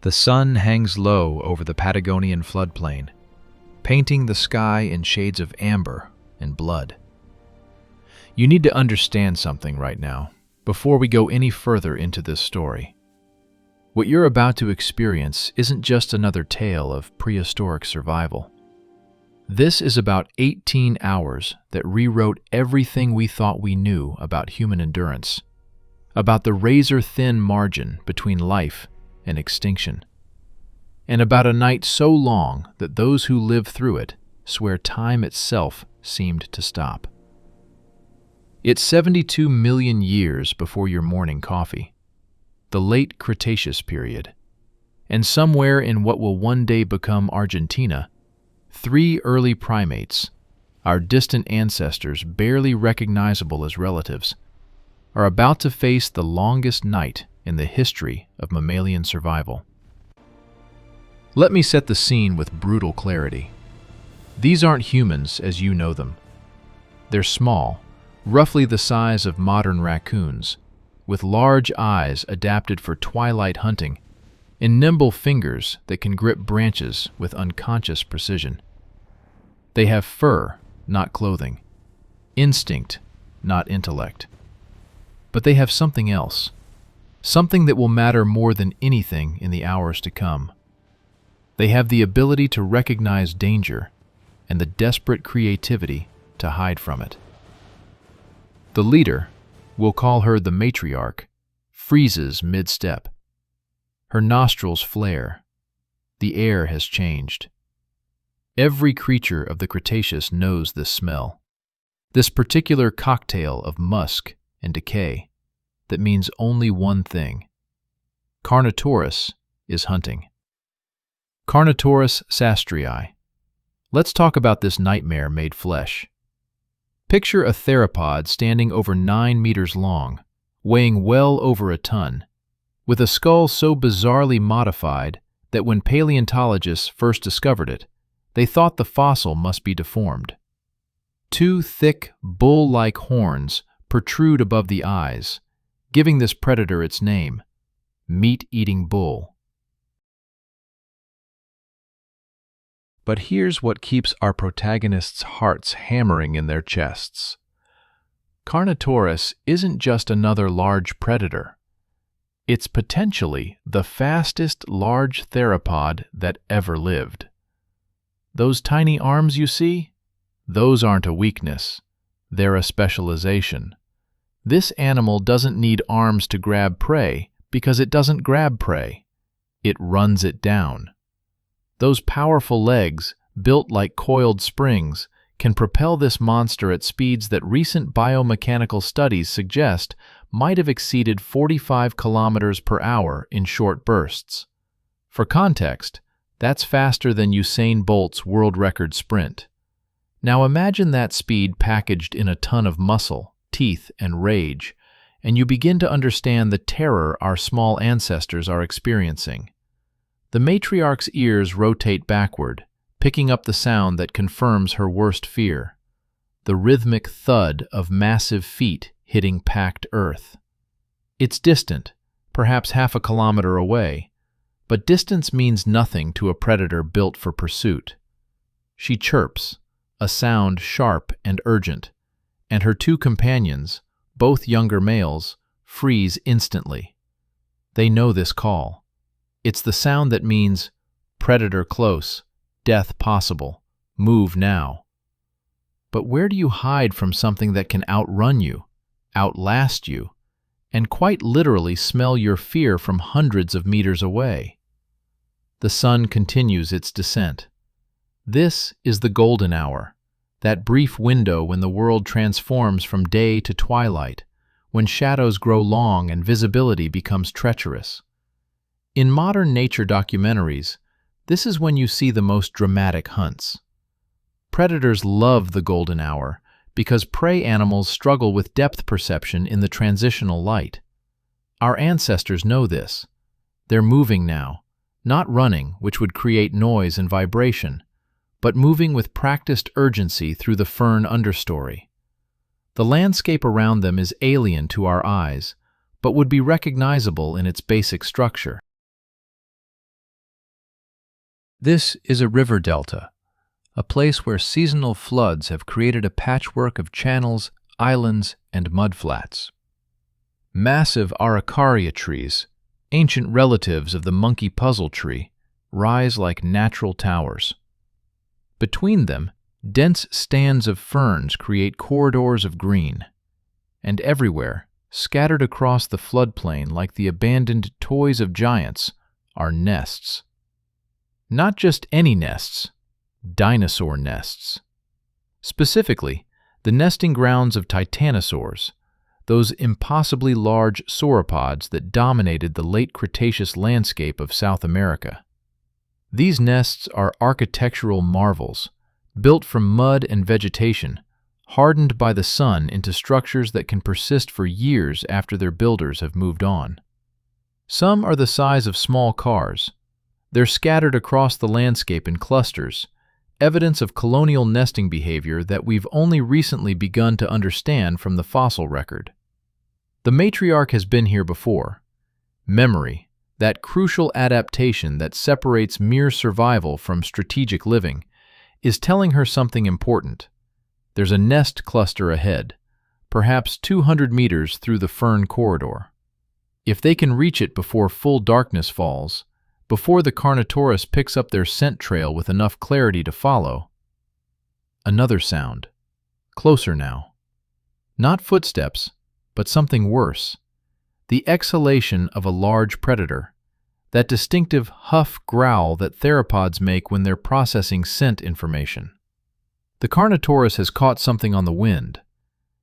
The sun hangs low over the Patagonian floodplain, painting the sky in shades of amber and blood. You need to understand something right now, before we go any further into this story. What you're about to experience isn't just another tale of prehistoric survival. This is about 18 hours that rewrote everything we thought we knew about human endurance, about the razor-thin margin between life and extinction, and about a night so long that those who lived through it swear time itself seemed to stop. It's 72 million years before your morning coffee, the late Cretaceous period, and somewhere in what will one day become Argentina, 3 early primates, our distant ancestors barely recognizable as relatives, are about to face the longest night in the history of mammalian survival. Let me set the scene with brutal clarity. These aren't humans as you know them. They're small, roughly the size of modern raccoons, with large eyes adapted for twilight hunting and nimble fingers that can grip branches with unconscious precision. They have fur, not clothing, instinct, not intellect. But they have something else, something that will matter more than anything in the hours to come. They have the ability to recognize danger and the desperate creativity to hide from it. The leader, we'll call her the matriarch, freezes mid-step. Her nostrils flare. The air has changed. Every creature of the Cretaceous knows this smell, this particular cocktail of musk and decay that means only one thing. Carnotaurus is hunting. Carnotaurus sastrii. Let's talk about this nightmare made flesh. Picture a theropod standing over 9 meters long, weighing well over a ton, with a skull so bizarrely modified that when paleontologists first discovered it, they thought the fossil must be deformed. 2 thick, bull-like horns protrude above the eyes, giving this predator its name, meat-eating bull. But here's what keeps our protagonists' hearts hammering in their chests. Carnotaurus isn't just another large predator. It's potentially the fastest large theropod that ever lived. Those tiny arms you see? Those aren't a weakness. They're a specialization. This animal doesn't need arms to grab prey because it doesn't grab prey. It runs it down. Those powerful legs, built like coiled springs, can propel this monster at speeds that recent biomechanical studies suggest might have exceeded 45 kilometers per hour in short bursts. For context, that's faster than Usain Bolt's world record sprint. Now imagine that speed packaged in a ton of muscle, teeth, and rage, and you begin to understand the terror our small ancestors are experiencing. The matriarch's ears rotate backward, picking up the sound that confirms her worst fear, the rhythmic thud of massive feet hitting packed earth. It's distant, perhaps half a kilometer away, but distance means nothing to a predator built for pursuit. She chirps, a sound sharp and urgent, and her 2 companions, both younger males, freeze instantly. They know this call. It's the sound that means predator close, death possible, move now. But where do you hide from something that can outrun you, outlast you, and quite literally smell your fear from hundreds of meters away? The sun continues its descent. This is the golden hour, that brief window when the world transforms from day to twilight, when shadows grow long and visibility becomes treacherous. In modern nature documentaries, this is when you see the most dramatic hunts. Predators love the golden hour because prey animals struggle with depth perception in the transitional light. Our ancestors know this. They're moving now, not running, which would create noise and vibration, but moving with practiced urgency through the fern understory. The landscape around them is alien to our eyes, but would be recognizable in its basic structure. This is a river delta, a place where seasonal floods have created a patchwork of channels, islands, and mudflats. Massive araucaria trees, ancient relatives of the monkey puzzle tree, rise like natural towers. Between them, dense stands of ferns create corridors of green. And everywhere, scattered across the floodplain like the abandoned toys of giants, are nests. Not just any nests, dinosaur nests. Specifically, the nesting grounds of titanosaurs, those impossibly large sauropods that dominated the late Cretaceous landscape of South America. These nests are architectural marvels, built from mud and vegetation, hardened by the sun into structures that can persist for years after their builders have moved on. Some are the size of small cars. They're scattered across the landscape in clusters, evidence of colonial nesting behavior that we've only recently begun to understand from the fossil record. The matriarch has been here before. Memory, that crucial adaptation that separates mere survival from strategic living, is telling her something important. There's a nest cluster ahead, perhaps 200 meters through the fern corridor. If they can reach it before full darkness falls, before the Carnotaurus picks up their scent trail with enough clarity to follow. Another sound. Closer now. Not footsteps, but something worse. The exhalation of a large predator. That distinctive huff growl that theropods make when they're processing scent information. The Carnotaurus has caught something on the wind.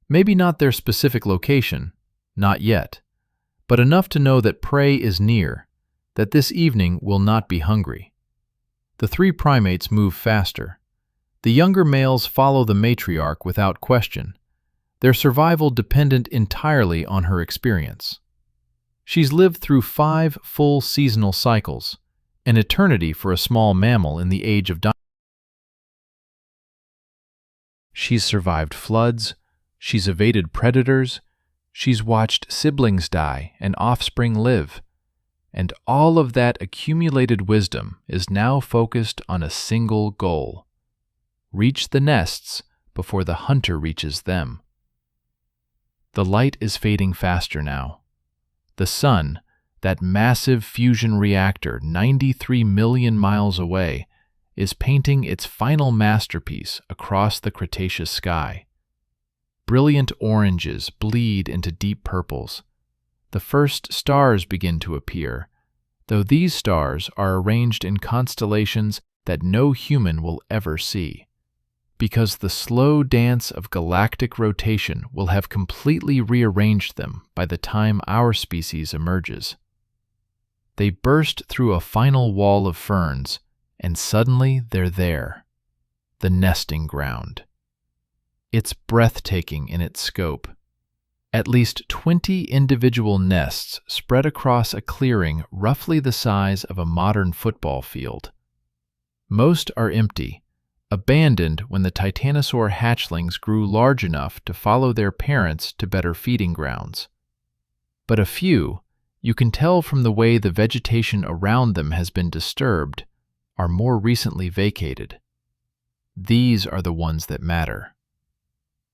Maybe not their specific location, not yet, but enough to know that prey is near, that this evening will not be hungry. The three primates move faster. The younger males follow the matriarch without question, their survival dependent entirely on her experience. She's lived through 5 full seasonal cycles, an eternity for a small mammal in the age of dinosaurs. She's survived floods, she's evaded predators, she's watched siblings die and offspring live. And all of that accumulated wisdom is now focused on a single goal: reach the nests before the hunter reaches them. The light is fading faster now. The sun, that massive fusion reactor 93 million miles away, is painting its final masterpiece across the Cretaceous sky. Brilliant oranges bleed into deep purples. The first stars begin to appear, though these stars are arranged in constellations that no human will ever see, because the slow dance of galactic rotation will have completely rearranged them by the time our species emerges. They burst through a final wall of ferns, and suddenly they're there, the nesting ground. It's breathtaking in its scope. At least 20 individual nests spread across a clearing roughly the size of a modern football field. Most are empty, abandoned when the titanosaur hatchlings grew large enough to follow their parents to better feeding grounds. But a few, you can tell from the way the vegetation around them has been disturbed, are more recently vacated. These are the ones that matter.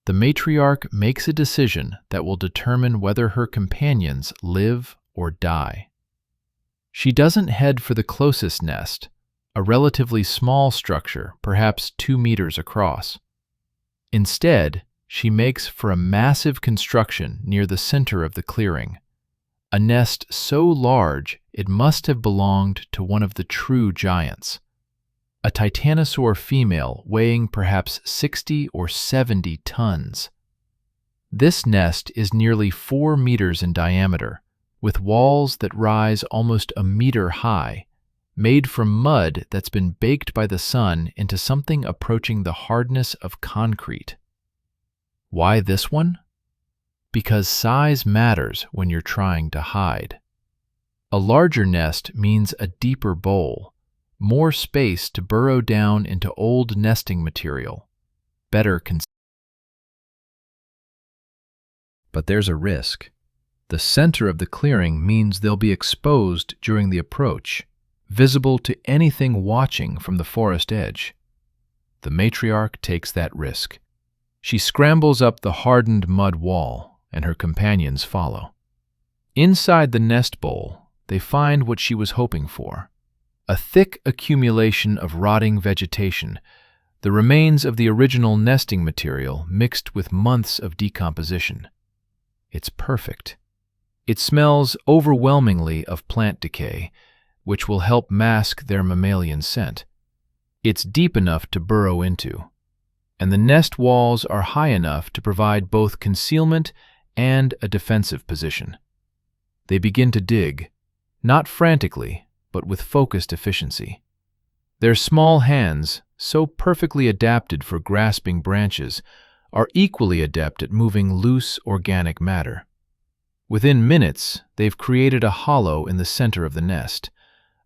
The matriarch makes a decision that will determine whether her companions live or die. She doesn't head for the closest nest, a relatively small structure, perhaps 2 meters across. Instead, she makes for a massive construction near the center of the clearing, a nest so large it must have belonged to one of the true giants, a titanosaur female weighing perhaps 60 or 70 tons. This nest is nearly 4 meters in diameter, with walls that rise almost a meter high, made from mud that's been baked by the sun into something approaching the hardness of concrete. Why this one? Because size matters when you're trying to hide. A larger nest means a deeper bowl, more space to burrow down into old nesting material, better But there's a risk. The center of the clearing means they'll be exposed during the approach, visible to anything watching from the forest edge. The matriarch takes that risk. She scrambles up the hardened mud wall, and her companions follow. Inside the nest bowl, they find what she was hoping for: a thick accumulation of rotting vegetation, the remains of the original nesting material mixed with months of decomposition. It's perfect. It smells overwhelmingly of plant decay, which will help mask their mammalian scent. It's deep enough to burrow into, and the nest walls are high enough to provide both concealment and a defensive position. They begin to dig, not frantically, but with focused efficiency. Their small hands, so perfectly adapted for grasping branches, are equally adept at moving loose organic matter. Within minutes, they've created a hollow in the center of the nest,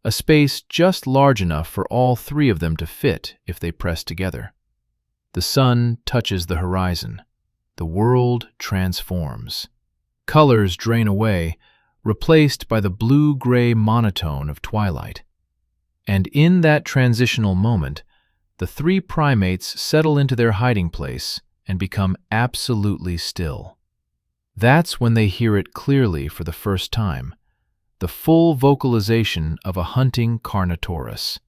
a space just large enough for all three of them to fit if they press together. The sun touches the horizon. The world transforms. Colors drain away, replaced by the blue-gray monotone of twilight. And in that transitional moment, the three primates settle into their hiding place and become absolutely still. That's when they hear it clearly for the first time, the full vocalization of a hunting Carnotaurus.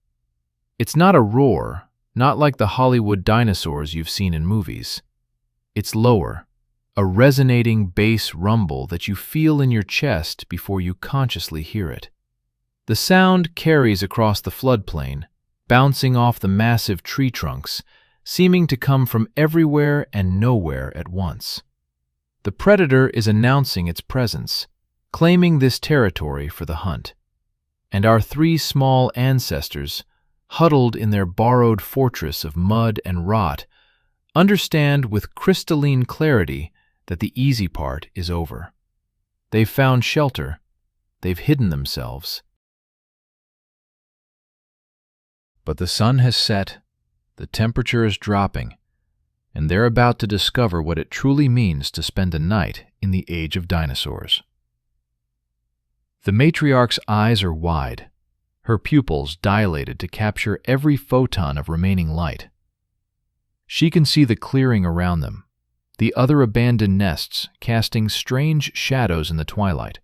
It's not a roar, not like the Hollywood dinosaurs you've seen in movies. It's lower, a resonating bass rumble that you feel in your chest before you consciously hear it. The sound carries across the floodplain, bouncing off the massive tree trunks, seeming to come from everywhere and nowhere at once. The predator is announcing its presence, claiming this territory for the hunt. And our three small ancestors, huddled in their borrowed fortress of mud and rot, understand with crystalline clarity that the easy part is over. They've found shelter. They've hidden themselves. But the sun has set, the temperature is dropping, and they're about to discover what it truly means to spend a night in the age of dinosaurs. The matriarch's eyes are wide, her pupils dilated to capture every photon of remaining light. She can see the clearing around them, the other abandoned nests casting strange shadows in the twilight.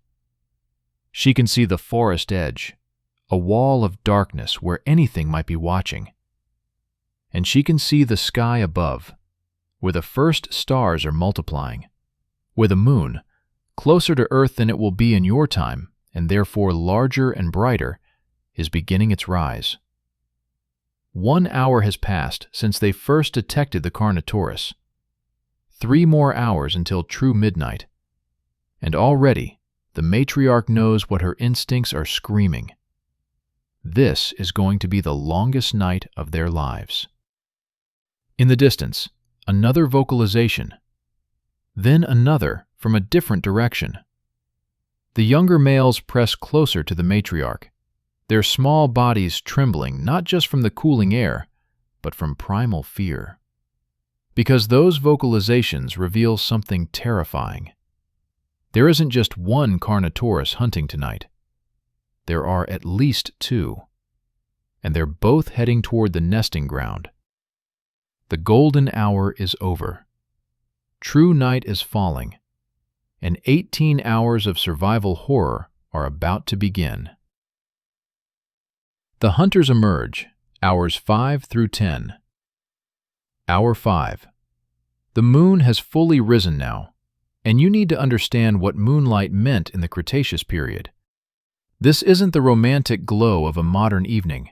She can see the forest edge, a wall of darkness where anything might be watching. And she can see the sky above, where the first stars are multiplying, where the moon, closer to Earth than it will be in your time, and therefore larger and brighter, is beginning its rise. 1 hour has passed since they first detected the Carnotaurus. 3 more hours until true midnight. And already, the matriarch knows what her instincts are screaming. This is going to be the longest night of their lives. In the distance, another vocalization. Then another from a different direction. The younger males press closer to the matriarch, their small bodies trembling not just from the cooling air, but from primal fear. Because those vocalizations reveal something terrifying. There isn't just one Carnotaurus hunting tonight. There are at least 2, and they're both heading toward the nesting ground. The golden hour is over. True night is falling, and 18 hours of survival horror are about to begin. The hunters emerge, hours 5 through 10. Hour 5. The moon has fully risen now, and you need to understand what moonlight meant in the Cretaceous period. This isn't the romantic glow of a modern evening,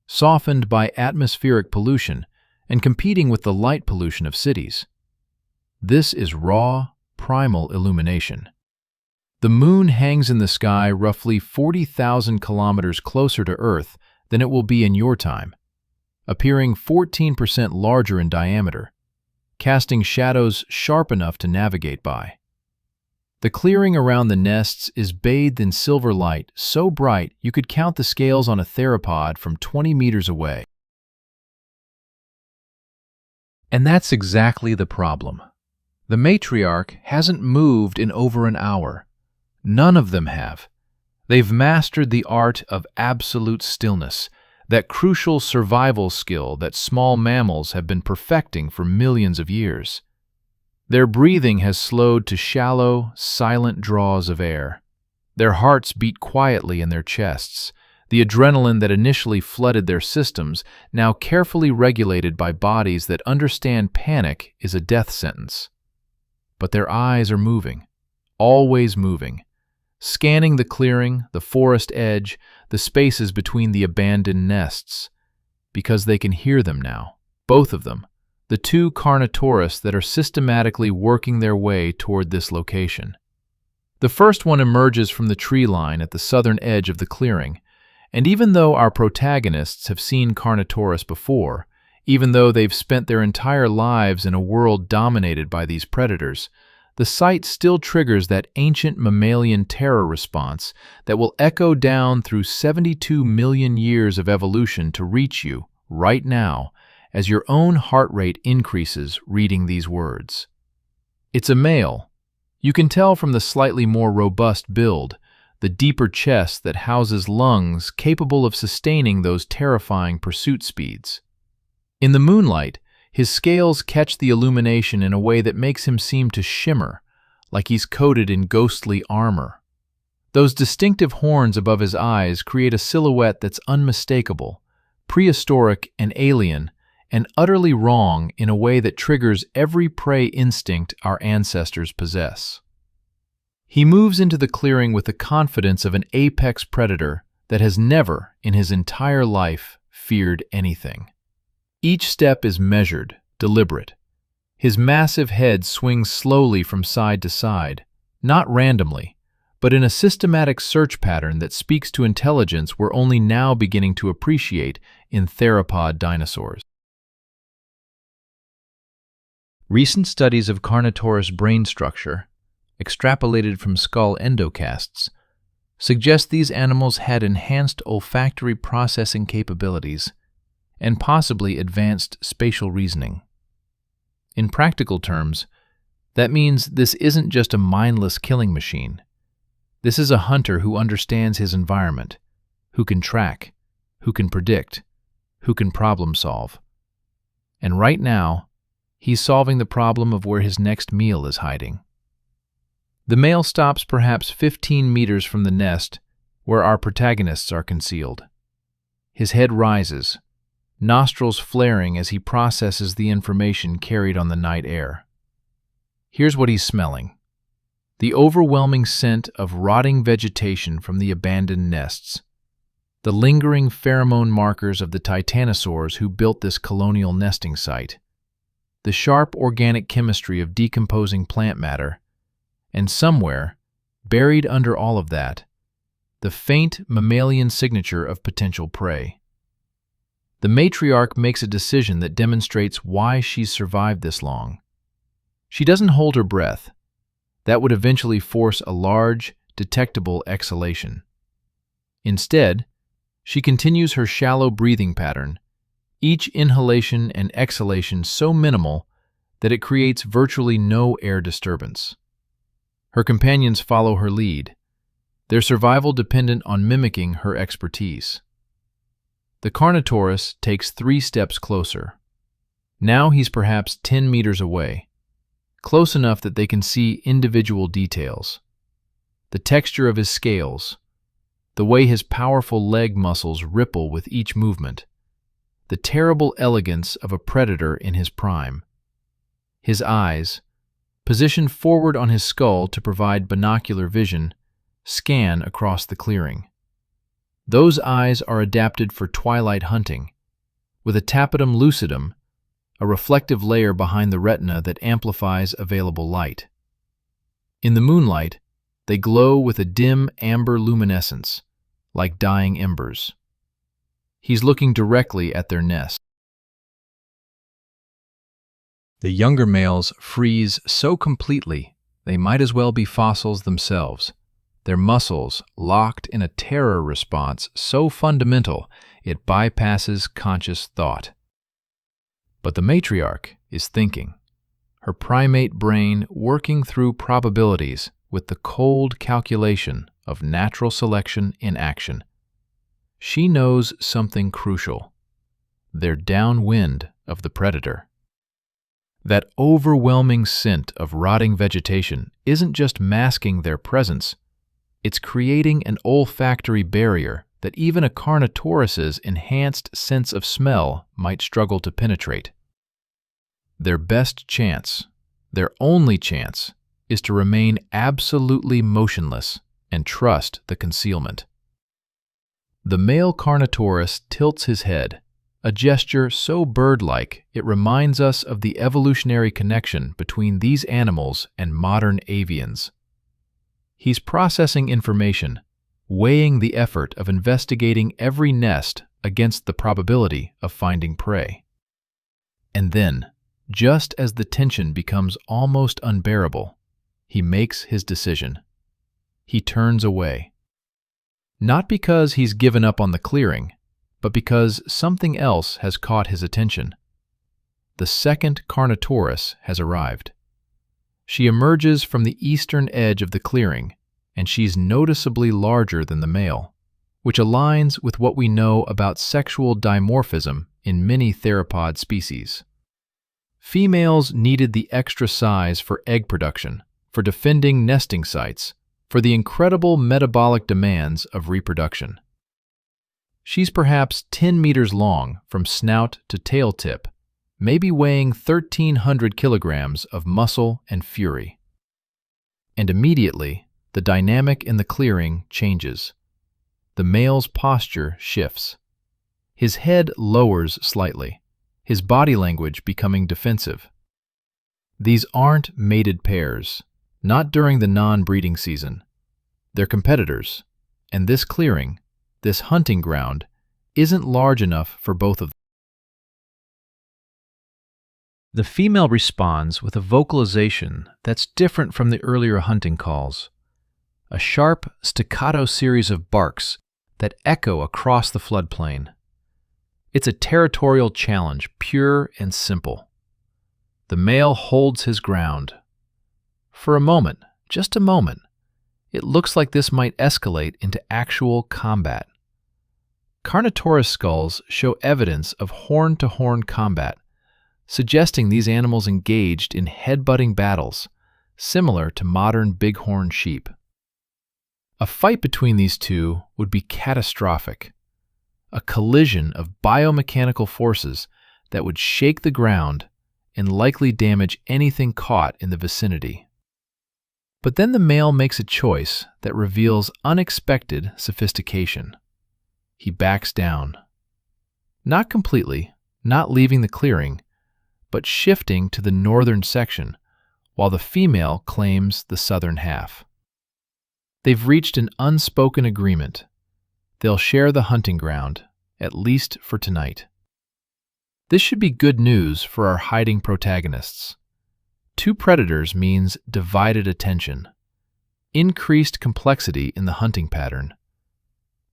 softened by atmospheric pollution and competing with the light pollution of cities. This is raw, primal illumination. The moon hangs in the sky roughly 40,000 kilometers closer to Earth than it will be in your time, appearing 14% larger in diameter, casting shadows sharp enough to navigate by. The clearing around the nests is bathed in silver light so bright you could count the scales on a theropod from 20 meters away. And that's exactly the problem. The matriarch hasn't moved in over an hour. None of them have. They've mastered the art of absolute stillness, that crucial survival skill that small mammals have been perfecting for millions of years. Their breathing has slowed to shallow, silent draws of air. Their hearts beat quietly in their chests, the adrenaline that initially flooded their systems now carefully regulated by bodies that understand panic is a death sentence. But their eyes are moving, always moving, scanning the clearing, the forest edge, the spaces between the abandoned nests, because they can hear them now, both of them, the two Carnotaurus that are systematically working their way toward this location. The first one emerges from the tree line at the southern edge of the clearing, and even though our protagonists have seen Carnotaurus before, even though they've spent their entire lives in a world dominated by these predators, the sight still triggers that ancient mammalian terror response that will echo down through 72 million years of evolution to reach you, right now, as your own heart rate increases reading these words. It's a male. You can tell from the slightly more robust build, the deeper chest that houses lungs capable of sustaining those terrifying pursuit speeds. In the moonlight, his scales catch the illumination in a way that makes him seem to shimmer, like he's coated in ghostly armor. Those distinctive horns above his eyes create a silhouette that's unmistakable, prehistoric and alien, and utterly wrong in a way that triggers every prey instinct our ancestors possess. He moves into the clearing with the confidence of an apex predator that has never, in his entire life, feared anything. Each step is measured, deliberate. His massive head swings slowly from side to side, not randomly, but in a systematic search pattern that speaks to intelligence we're only now beginning to appreciate in theropod dinosaurs. Recent studies of Carnotaurus brain structure, extrapolated from skull endocasts, suggest these animals had enhanced olfactory processing capabilities and possibly advanced spatial reasoning. In practical terms, that means this isn't just a mindless killing machine. This is a hunter who understands his environment, who can track, who can predict, who can problem solve. And right now, he's solving the problem of where his next meal is hiding. The male stops perhaps 15 meters from the nest where our protagonists are concealed. His head rises, nostrils flaring as he processes the information carried on the night air. Here's what he's smelling: the overwhelming scent of rotting vegetation from the abandoned nests, the lingering pheromone markers of the titanosaurs who built this colonial nesting site, the sharp organic chemistry of decomposing plant matter, and somewhere, buried under all of that, the faint mammalian signature of potential prey. The matriarch makes a decision that demonstrates why she's survived this long. She doesn't hold her breath. That would eventually force a large, detectable exhalation. Instead, she continues her shallow breathing pattern, each inhalation and exhalation so minimal that it creates virtually no air disturbance. Her companions follow her lead, their survival dependent on mimicking her expertise. The Carnotaurus takes 3 steps closer. Now he's perhaps 10 meters away, close enough that they can see individual details. The texture of his scales, the way his powerful leg muscles ripple with each movement, the terrible elegance of a predator in his prime. His eyes, positioned forward on his skull to provide binocular vision, scan across the clearing. Those eyes are adapted for twilight hunting, with a tapetum lucidum, a reflective layer behind the retina that amplifies available light. In the moonlight, they glow with a dim amber luminescence, like dying embers. He's looking directly at their nest. The younger males freeze so completely they might as well be fossils themselves, their muscles locked in a terror response so fundamental it bypasses conscious thought. But the matriarch is thinking, her primate brain working through probabilities with the cold calculation of natural selection in action. She knows something crucial. They're downwind of the predator. That overwhelming scent of rotting vegetation isn't just masking their presence, it's creating an olfactory barrier that even a Carnotaurus's enhanced sense of smell might struggle to penetrate. Their best chance, their only chance, is to remain absolutely motionless and trust the concealment. The male Carnotaurus tilts his head, a gesture so bird-like it reminds us of the evolutionary connection between these animals and modern avians. He's processing information, weighing the effort of investigating every nest against the probability of finding prey. And then, just as the tension becomes almost unbearable, he makes his decision. He turns away. Not because he's given up on the clearing, but because something else has caught his attention. The second Carnotaurus has arrived. She emerges from the eastern edge of the clearing, and she's noticeably larger than the male, which aligns with what we know about sexual dimorphism in many theropod species. Females needed the extra size for egg production, for defending nesting sites, for the incredible metabolic demands of reproduction. She's perhaps 10 meters long from snout to tail tip, maybe weighing 1,300 kilograms of muscle and fury. And immediately, the dynamic in the clearing changes. The male's posture shifts. His head lowers slightly, his body language becoming defensive. These aren't mated pairs, not during the non-breeding season. They're competitors, and this clearing, this hunting ground, isn't large enough for both of them. The female responds with a vocalization that's different from the earlier hunting calls. A sharp, staccato series of barks that echo across the floodplain. It's a territorial challenge, pure and simple. The male holds his ground. For a moment, just a moment, it looks like this might escalate into actual combat. Carnotaurus skulls show evidence of horn-to-horn combat, suggesting these animals engaged in head-butting battles, similar to modern bighorn sheep. A fight between these two would be catastrophic, a collision of biomechanical forces that would shake the ground and likely damage anything caught in the vicinity. But then the male makes a choice that reveals unexpected sophistication. He backs down. Not completely, not leaving the clearing, but shifting to the northern section, while the female claims the southern half. They've reached an unspoken agreement. They'll share the hunting ground, at least for tonight. This should be good news for our hiding protagonists. Two predators means divided attention, increased complexity in the hunting pattern,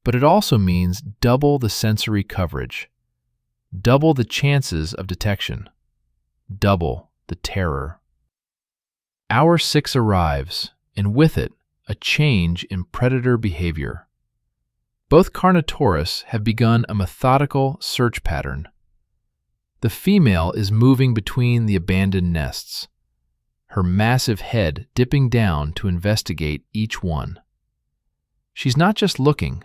but it also means double the sensory coverage, double the chances of detection, double the terror. Hour 6 arrives, and with it, a change in predator behavior. Both Carnotaurus have begun a methodical search pattern. The female is moving between the abandoned nests, her massive head dipping down to investigate each one. She's not just looking,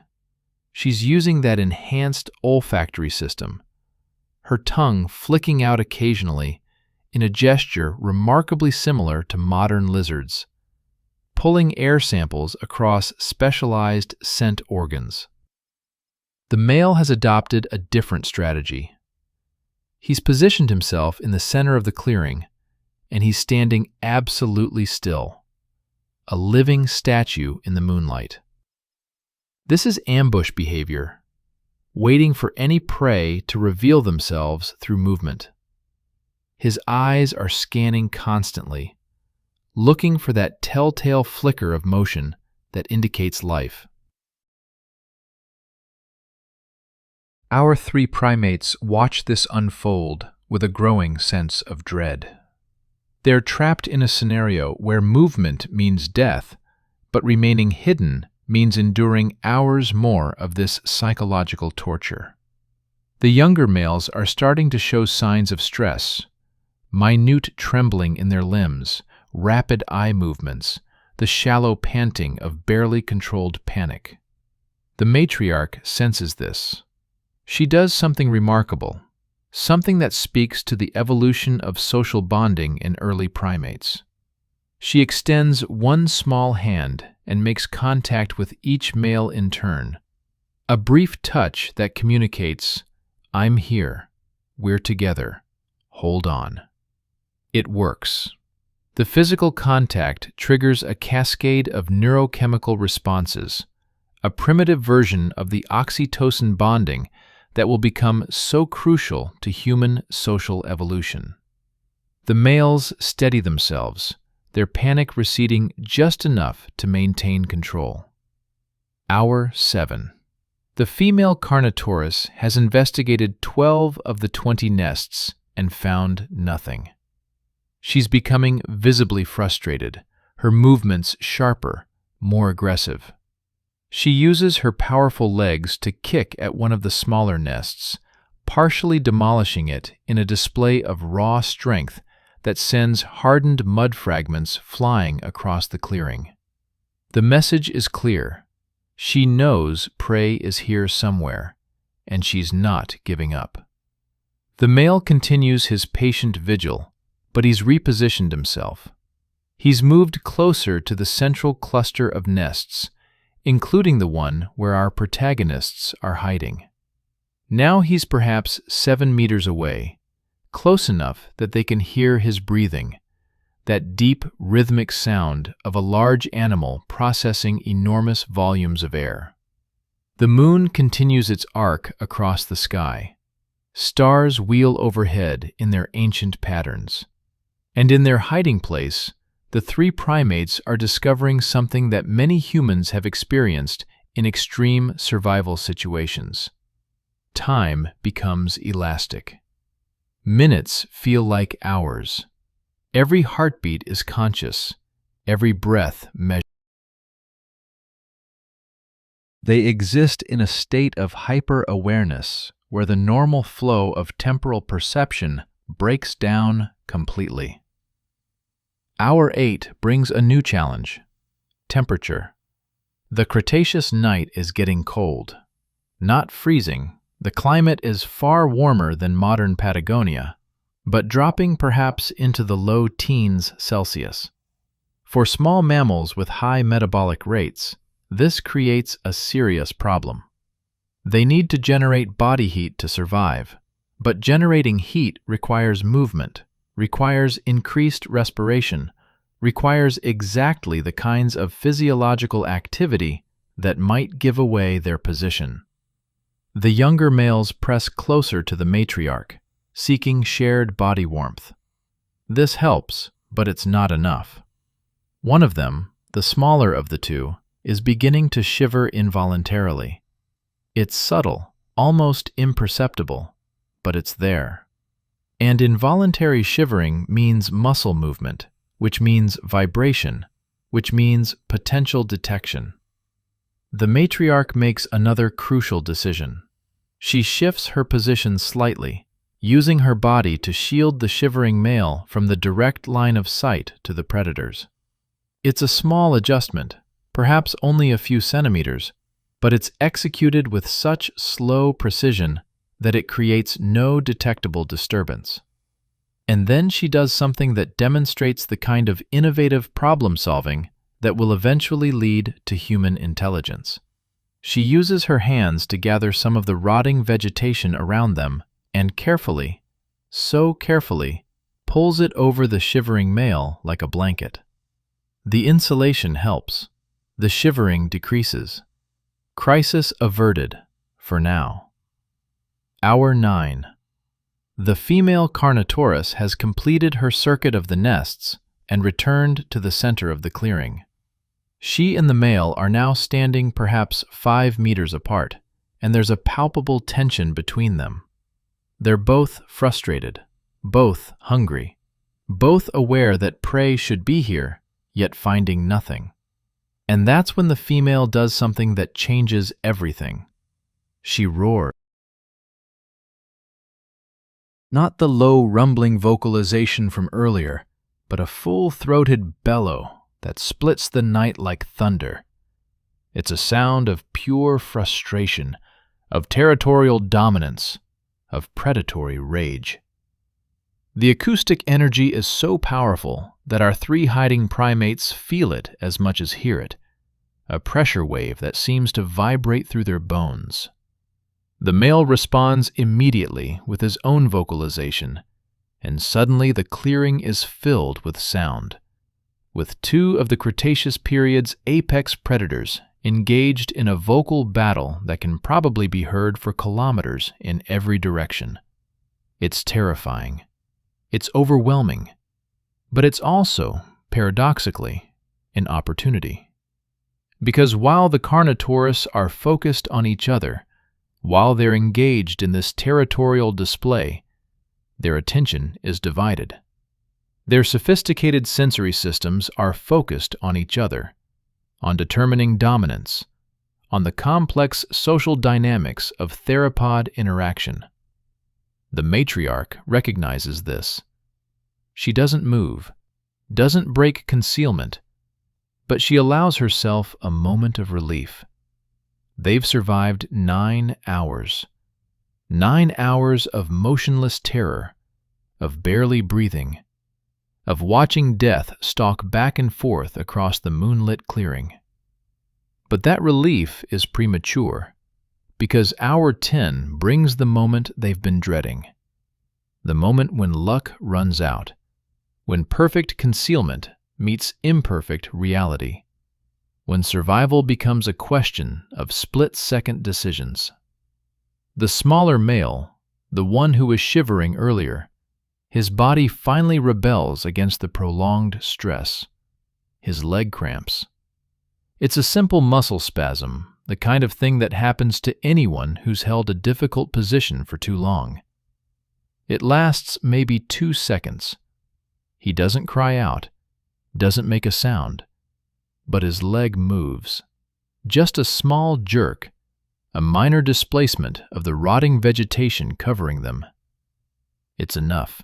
she's using that enhanced olfactory system, her tongue flicking out occasionally in a gesture remarkably similar to modern lizards, pulling air samples across specialized scent organs. The male has adopted a different strategy. He's positioned himself in the center of the clearing, and he's standing absolutely still, a living statue in the moonlight. This is ambush behavior, waiting for any prey to reveal themselves through movement. His eyes are scanning constantly, looking for that telltale flicker of motion that indicates life. Our three primates watch this unfold with a growing sense of dread. They're trapped in a scenario where movement means death, but remaining hidden means enduring hours more of this psychological torture. The younger males are starting to show signs of stress, minute trembling in their limbs, rapid eye movements, the shallow panting of barely controlled panic. The matriarch senses this. She does something remarkable, something that speaks to the evolution of social bonding in early primates. She extends one small hand and makes contact with each male in turn, a brief touch that communicates, "I'm here, we're together, hold on." It works. The physical contact triggers a cascade of neurochemical responses, a primitive version of the oxytocin bonding that will become so crucial to human social evolution. The males steady themselves, their panic receding just enough to maintain control. Hour 7. The female Carnotaurus has investigated 12 of the 20 nests and found nothing. She's becoming visibly frustrated, her movements sharper, more aggressive. She uses her powerful legs to kick at one of the smaller nests, partially demolishing it in a display of raw strength that sends hardened mud fragments flying across the clearing. The message is clear. She knows prey is here somewhere, and she's not giving up. The male continues his patient vigil, but he's repositioned himself. He's moved closer to the central cluster of nests, including the one where our protagonists are hiding. Now he's perhaps 7 meters away, close enough that they can hear his breathing, that deep, rhythmic sound of a large animal processing enormous volumes of air. The moon continues its arc across the sky. Stars wheel overhead in their ancient patterns. And in their hiding place, the three primates are discovering something that many humans have experienced in extreme survival situations. Time becomes elastic. Minutes feel like hours. Every heartbeat is conscious, every breath measured. They exist in a state of hyper-awareness where the normal flow of temporal perception breaks down completely. Hour 8 brings a new challenge: temperature. The Cretaceous night is getting cold. Not freezing, the climate is far warmer than modern Patagonia, but dropping perhaps into the low teens Celsius. For small mammals with high metabolic rates, this creates a serious problem. They need to generate body heat to survive, but generating heat requires movement, requires increased respiration, requires exactly the kinds of physiological activity that might give away their position. The younger males press closer to the matriarch, seeking shared body warmth. This helps, but it's not enough. One of them, the smaller of the two, is beginning to shiver involuntarily. It's subtle, almost imperceptible, but it's there. And involuntary shivering means muscle movement, which means vibration, which means potential detection. The matriarch makes another crucial decision. She shifts her position slightly, using her body to shield the shivering male from the direct line of sight to the predators. It's a small adjustment, perhaps only a few centimeters, but it's executed with such slow precision that it creates no detectable disturbance. And then she does something that demonstrates the kind of innovative problem-solving that will eventually lead to human intelligence. She uses her hands to gather some of the rotting vegetation around them and carefully, so carefully, pulls it over the shivering male like a blanket. The insulation helps. The shivering decreases. Crisis averted, for now. Hour 9. The female Carnotaurus has completed her circuit of the nests and returned to the center of the clearing. She and the male are now standing perhaps 5 meters apart, and there's a palpable tension between them. They're both frustrated, both hungry, both aware that prey should be here, yet finding nothing. And that's when the female does something that changes everything. She roars. Not the low, rumbling vocalization from earlier, but a full-throated bellow that splits the night like thunder. It's a sound of pure frustration, of territorial dominance, of predatory rage. The acoustic energy is so powerful that our three hiding primates feel it as much as hear it, a pressure wave that seems to vibrate through their bones. The male responds immediately with his own vocalization, and suddenly the clearing is filled with sound, with two of the Cretaceous period's apex predators engaged in a vocal battle that can probably be heard for kilometers in every direction. It's terrifying. It's overwhelming. But it's also, paradoxically, an opportunity. Because while the Carnotaurus are focused on each other, while they're engaged in this territorial display, their attention is divided. Their sophisticated sensory systems are focused on each other, on determining dominance, on the complex social dynamics of theropod interaction. The matriarch recognizes this. She doesn't move, doesn't break concealment, but she allows herself a moment of relief. They've survived 9 hours. 9 hours of motionless terror, of barely breathing, of watching death stalk back and forth across the moonlit clearing. But that relief is premature, because hour 10 brings the moment they've been dreading. The moment when luck runs out, when perfect concealment meets imperfect reality, when survival becomes a question of split-second decisions. The smaller male, the one who was shivering earlier, his body finally rebels against the prolonged stress. His leg cramps. It's a simple muscle spasm, the kind of thing that happens to anyone who's held a difficult position for too long. It lasts maybe 2 seconds. He doesn't cry out, doesn't make a sound, but his leg moves. Just a small jerk, a minor displacement of the rotting vegetation covering them. It's enough.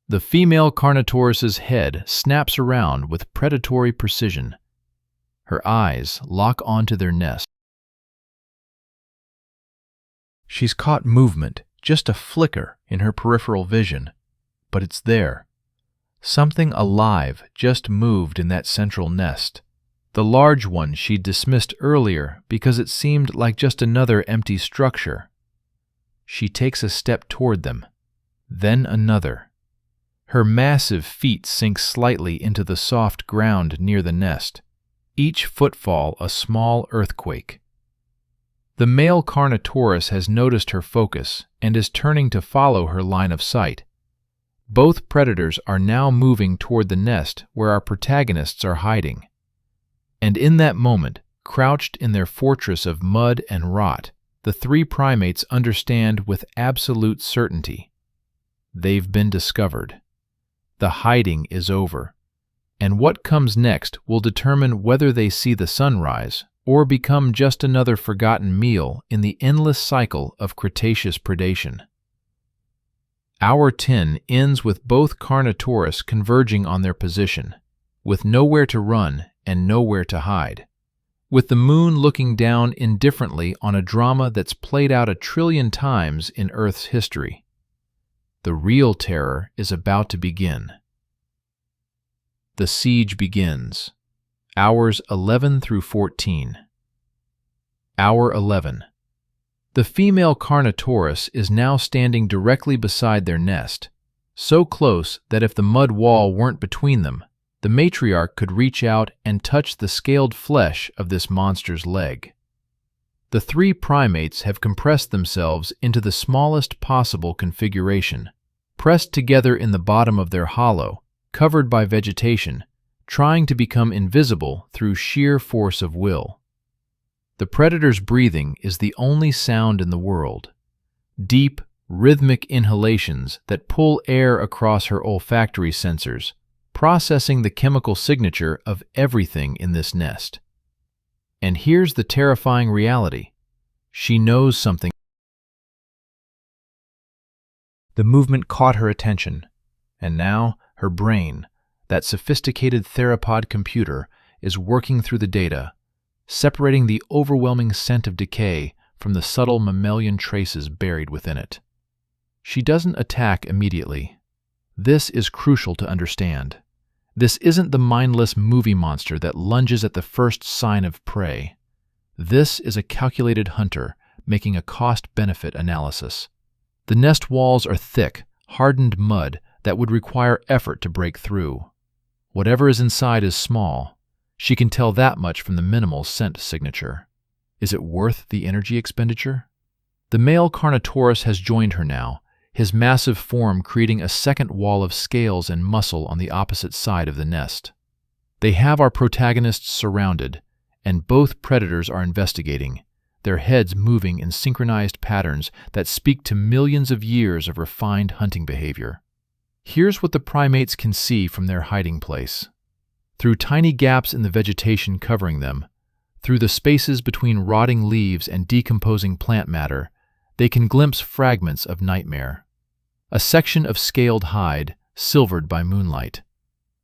The female Carnotaurus's head snaps around with predatory precision. Her eyes lock onto their nest. She's caught movement, just a flicker in her peripheral vision, but it's there. Something alive just moved in that central nest. The large one she'd dismissed earlier because it seemed like just another empty structure. She takes a step toward them, then another. Her massive feet sink slightly into the soft ground near the nest, each footfall a small earthquake. The male Carnotaurus has noticed her focus and is turning to follow her line of sight. Both predators are now moving toward the nest where our protagonists are hiding. And in that moment, crouched in their fortress of mud and rot, the three primates understand with absolute certainty. They've been discovered. The hiding is over, and what comes next will determine whether they see the sunrise or become just another forgotten meal in the endless cycle of Cretaceous predation. Hour 10 ends with both Carnotaurus converging on their position, with nowhere to run and nowhere to hide, with the moon looking down indifferently on a drama that's played out 1 trillion times in Earth's history. The real terror is about to begin. The siege begins. Hours 11 through 14. Hour 11. The female Carnotaurus is now standing directly beside their nest, so close that if the mud wall weren't between them, the matriarch could reach out and touch the scaled flesh of this monster's leg. The three primates have compressed themselves into the smallest possible configuration, pressed together in the bottom of their hollow, covered by vegetation, trying to become invisible through sheer force of will. The predator's breathing is the only sound in the world. Deep, rhythmic inhalations that pull air across her olfactory sensors, processing the chemical signature of everything in this nest. And here's the terrifying reality. She knows something. The movement caught her attention, and now her brain, that sophisticated theropod computer, is working through the data, separating the overwhelming scent of decay from the subtle mammalian traces buried within it. She doesn't attack immediately. This is crucial to understand. This isn't the mindless movie monster that lunges at the first sign of prey. This is a calculated hunter making a cost-benefit analysis. The nest walls are thick, hardened mud that would require effort to break through. Whatever is inside is small. She can tell that much from the minimal scent signature. Is it worth the energy expenditure? The male Carnotaurus has joined her now, his massive form creating a second wall of scales and muscle on the opposite side of the nest. They have our protagonists surrounded, and both predators are investigating, their heads moving in synchronized patterns that speak to millions of years of refined hunting behavior. Here's what the primates can see from their hiding place. Through tiny gaps in the vegetation covering them, through the spaces between rotting leaves and decomposing plant matter, they can glimpse fragments of nightmare. A section of scaled hide, silvered by moonlight.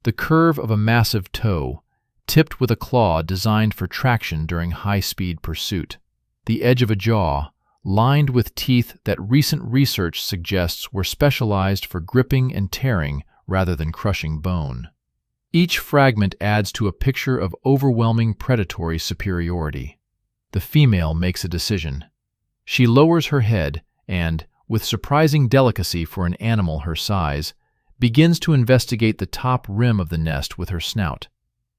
The curve of a massive toe, tipped with a claw designed for traction during high-speed pursuit. The edge of a jaw, lined with teeth that recent research suggests were specialized for gripping and tearing rather than crushing bone. Each fragment adds to a picture of overwhelming predatory superiority. The female makes a decision. She lowers her head and, with surprising delicacy for an animal her size, begins to investigate the top rim of the nest with her snout.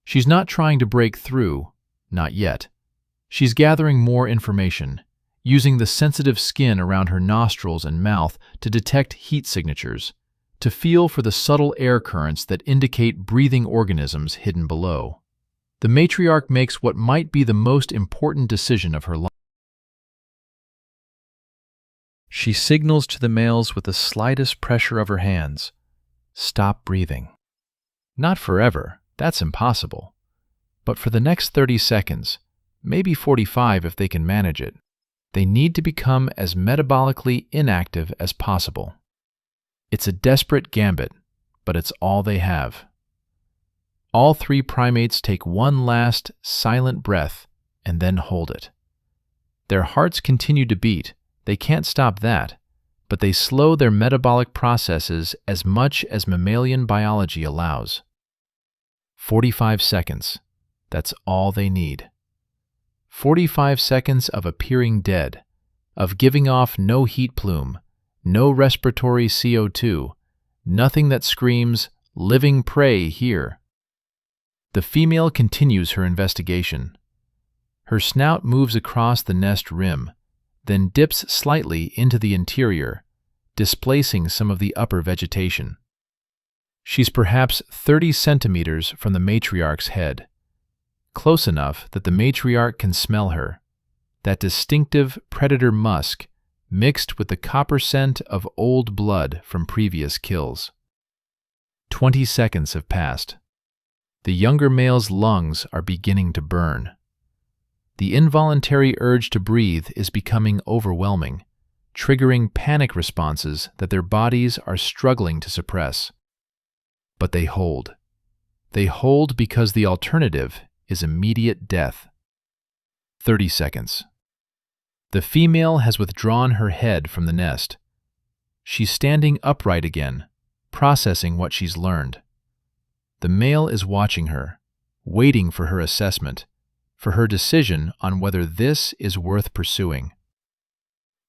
She's not trying to break through, not yet. She's gathering more information, using the sensitive skin around her nostrils and mouth to detect heat signatures, to feel for the subtle air currents that indicate breathing organisms hidden below. The matriarch makes what might be the most important decision of her life. She signals to the males with the slightest pressure of her hands. Stop breathing. Not forever, that's impossible. But for the next 30 seconds, maybe 45 if they can manage it, they need to become as metabolically inactive as possible. It's a desperate gambit, but it's all they have. All three primates take one last, silent breath and then hold it. Their hearts continue to beat. They can't stop that, but they slow their metabolic processes as much as mammalian biology allows. 45 seconds. That's all they need. 45 seconds of appearing dead, of giving off no heat plume, no respiratory CO2, nothing that screams, "living prey here." The female continues her investigation. Her snout moves across the nest rim, then dips slightly into the interior, displacing some of the upper vegetation. She's perhaps 30 centimeters from the matriarch's head, close enough that the matriarch can smell her, that distinctive predator musk mixed with the copper scent of old blood from previous kills. 20 seconds have passed. The younger male's lungs are beginning to burn. The involuntary urge to breathe is becoming overwhelming, triggering panic responses that their bodies are struggling to suppress. But they hold. They hold because the alternative is immediate death. 30 seconds. The female has withdrawn her head from the nest. She's standing upright again, processing what she's learned. The male is watching her, waiting for her assessment, for her decision on whether this is worth pursuing.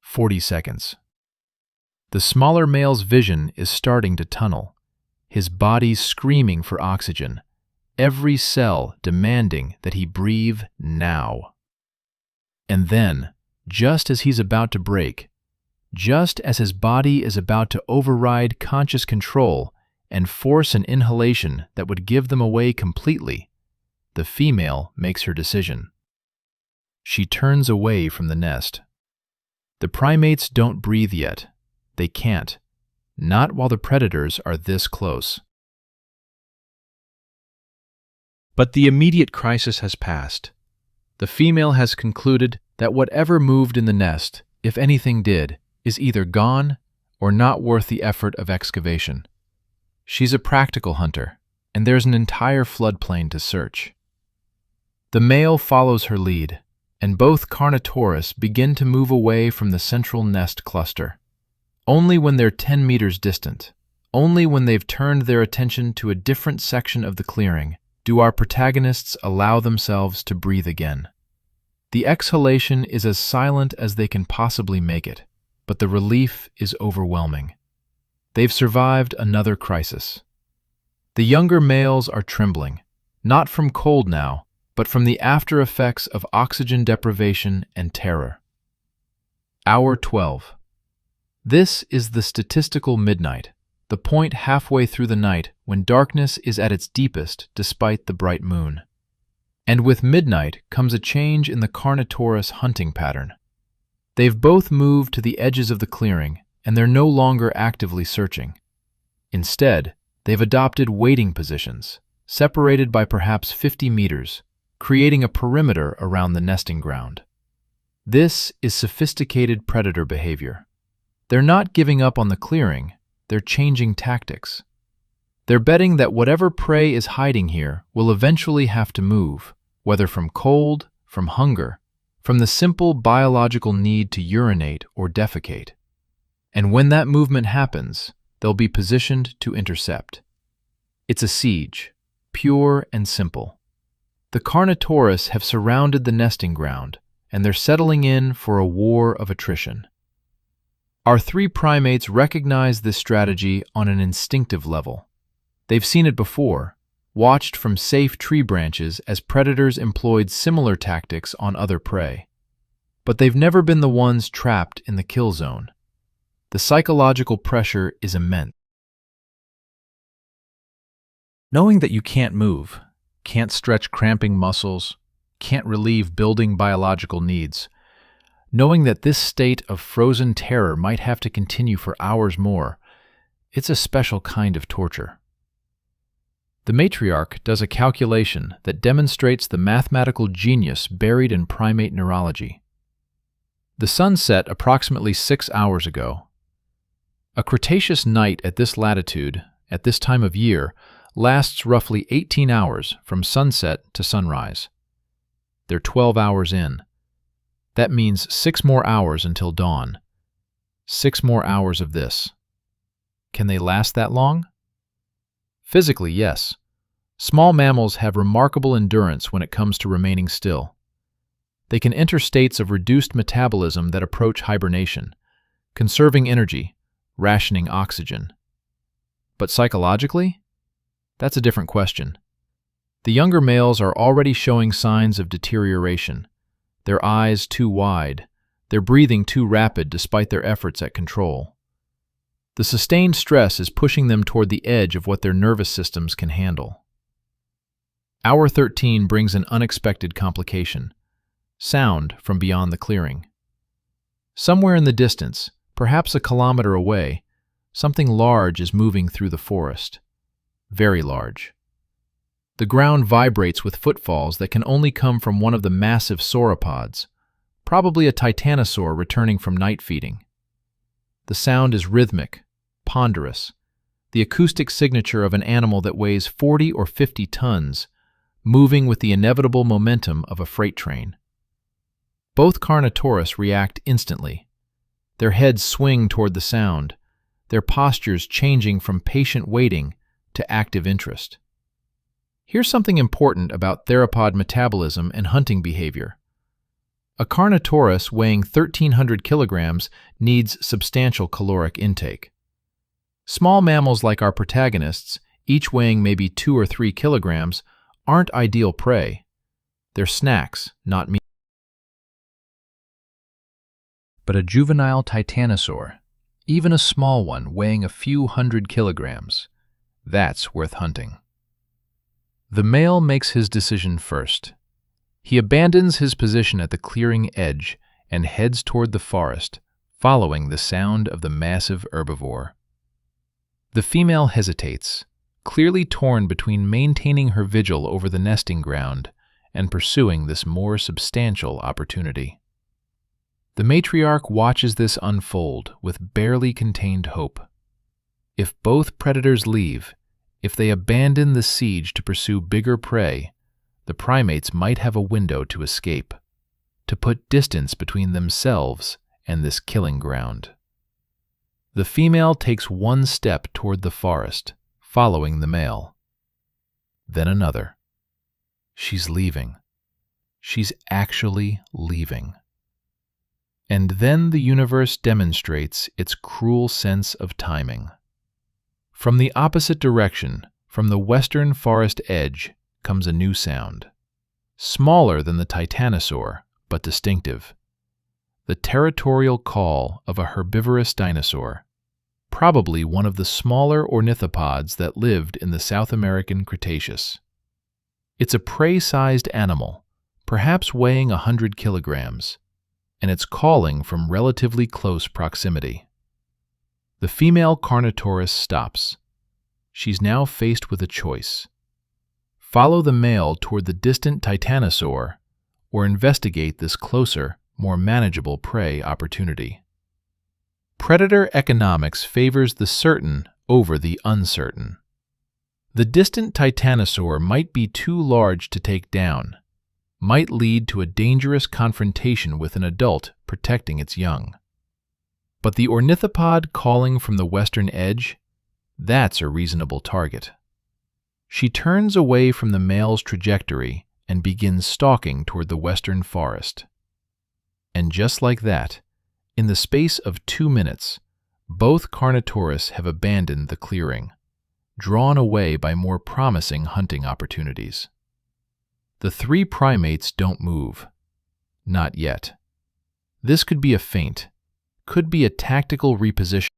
40 seconds. The smaller male's vision is starting to tunnel, his body screaming for oxygen, every cell demanding that he breathe now. And then, just as he's about to break, just as his body is about to override conscious control and force an inhalation that would give them away completely, the female makes her decision. She turns away from the nest. The primates don't breathe yet. They can't. Not while the predators are this close. But the immediate crisis has passed. The female has concluded that whatever moved in the nest, if anything did, is either gone or not worth the effort of excavation. She's a practical hunter, and there's an entire floodplain to search. The male follows her lead, and both Carnotaurus begin to move away from the central nest cluster. Only when they're 10 meters distant, only when they've turned their attention to a different section of the clearing, do our protagonists allow themselves to breathe again. The exhalation is as silent as they can possibly make it, but the relief is overwhelming. They've survived another crisis. The younger males are trembling, not from cold now, but from the after effects of oxygen deprivation and terror. Hour 12. This is the statistical midnight, the point halfway through the night when darkness is at its deepest despite the bright moon. And with midnight comes a change in the Carnotaurus hunting pattern. They've both moved to the edges of the clearing, and they're no longer actively searching. Instead, they've adopted waiting positions, separated by perhaps 50 meters, creating a perimeter around the nesting ground. This is sophisticated predator behavior. They're not giving up on the clearing, they're changing tactics. They're betting that whatever prey is hiding here will eventually have to move, whether from cold, from hunger, from the simple biological need to urinate or defecate. And when that movement happens, they'll be positioned to intercept. It's a siege, pure and simple. The Carnotaurus have surrounded the nesting ground, and they're settling in for a war of attrition. Our three primates recognize this strategy on an instinctive level. They've seen it before, watched from safe tree branches as predators employed similar tactics on other prey. But they've never been the ones trapped in the kill zone. The psychological pressure is immense. Knowing that you can't move, can't stretch cramping muscles, can't relieve building biological needs, knowing that this state of frozen terror might have to continue for hours more, it's a special kind of torture. The matriarch does a calculation that demonstrates the mathematical genius buried in primate neurology. The sun set approximately 6 hours ago. A Cretaceous night at this latitude, at this time of year, lasts roughly 18 hours from sunset to sunrise. They're 12 hours in. That means 6 more hours until dawn. 6 more hours of this. Can they last that long? Physically, yes. Small mammals have remarkable endurance when it comes to remaining still. They can enter states of reduced metabolism that approach hibernation, conserving energy, rationing oxygen. But psychologically? That's a different question. The younger males are already showing signs of deterioration. Their eyes too wide, their breathing too rapid despite their efforts at control. The sustained stress is pushing them toward the edge of what their nervous systems can handle. Hour 13 brings an unexpected complication: sound from beyond the clearing. Somewhere in the distance, perhaps a kilometer away, something large is moving through the forest. Very large. The ground vibrates with footfalls that can only come from one of the massive sauropods, probably a titanosaur returning from night feeding. The sound is rhythmic, ponderous, the acoustic signature of an animal that weighs 40 or 50 tons, moving with the inevitable momentum of a freight train. Both Carnotaurus react instantly. Their heads swing toward the sound, their postures changing from patient waiting to active interest. Here's something important about theropod metabolism and hunting behavior. A Carnotaurus weighing 1,300 kilograms needs substantial caloric intake. Small mammals like our protagonists, each weighing maybe 2 or 3 kilograms, aren't ideal prey. They're snacks, not meat. But a juvenile titanosaur, even a small one weighing a few hundred kilograms, that's worth hunting. The male makes his decision first. He abandons his position at the clearing edge and heads toward the forest, following the sound of the massive herbivore. The female hesitates, clearly torn between maintaining her vigil over the nesting ground and pursuing this more substantial opportunity. The matriarch watches this unfold with barely contained hope. If both predators leave, if they abandon the siege to pursue bigger prey, the primates might have a window to escape, to put distance between themselves and this killing ground. The female takes one step toward the forest, following the male. Then another. She's leaving. She's actually leaving. And then the universe demonstrates its cruel sense of timing. From the opposite direction, from the western forest edge, comes a new sound. Smaller than the titanosaur, but distinctive. The territorial call of a herbivorous dinosaur, probably one of the smaller ornithopods that lived in the South American Cretaceous. It's a prey-sized animal, perhaps weighing 100 kilograms, and it's calling from relatively close proximity. The female Carnotaurus stops. She's now faced with a choice. Follow the male toward the distant titanosaur, or investigate this closer, more manageable prey opportunity. Predator economics favors the certain over the uncertain. The distant titanosaur might be too large to take down, might lead to a dangerous confrontation with an adult protecting its young. But the ornithopod calling from the western edge, that's a reasonable target. She turns away from the male's trajectory and begins stalking toward the western forest. And just like that, in the space of 2 minutes, both Carnotaurus have abandoned the clearing, drawn away by more promising hunting opportunities. The three primates don't move. Not yet. This could be a feint, could be a tactical reposition.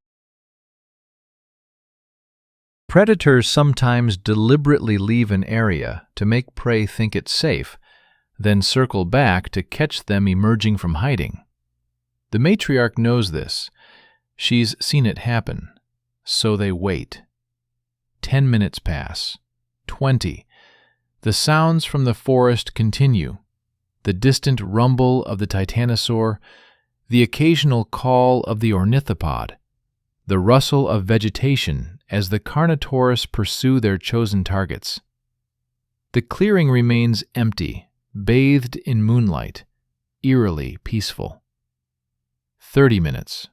Predators sometimes deliberately leave an area to make prey think it's safe, then circle back to catch them emerging from hiding. The matriarch knows this. She's seen it happen. So they wait. 10 minutes pass. 20. The sounds from the forest continue. The distant rumble of the titanosaur, the occasional call of the ornithopod, the rustle of vegetation as the Carnotaurus pursue their chosen targets. The clearing remains empty, bathed in moonlight, eerily peaceful. 30 minutes.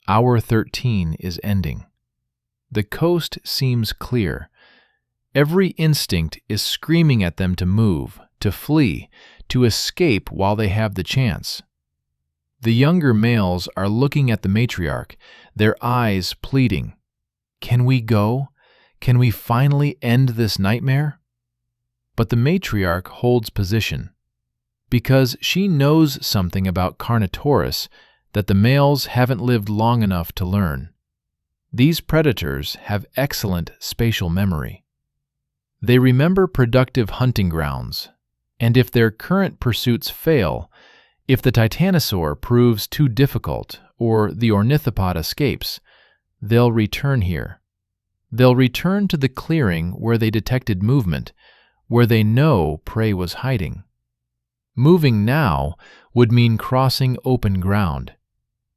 Hour 13 is ending. The coast seems clear. Every instinct is screaming at them to move, to flee, to escape while they have the chance. The younger males are looking at the matriarch, their eyes pleading. Can we go? Can we finally end this nightmare? But the matriarch holds position, because she knows something about Carnotaurus that the males haven't lived long enough to learn. These predators have excellent spatial memory. They remember productive hunting grounds, and if their current pursuits fail, if the titanosaur proves too difficult or the ornithopod escapes, they'll return here. They'll return to the clearing where they detected movement, where they know prey was hiding. Moving now would mean crossing open ground.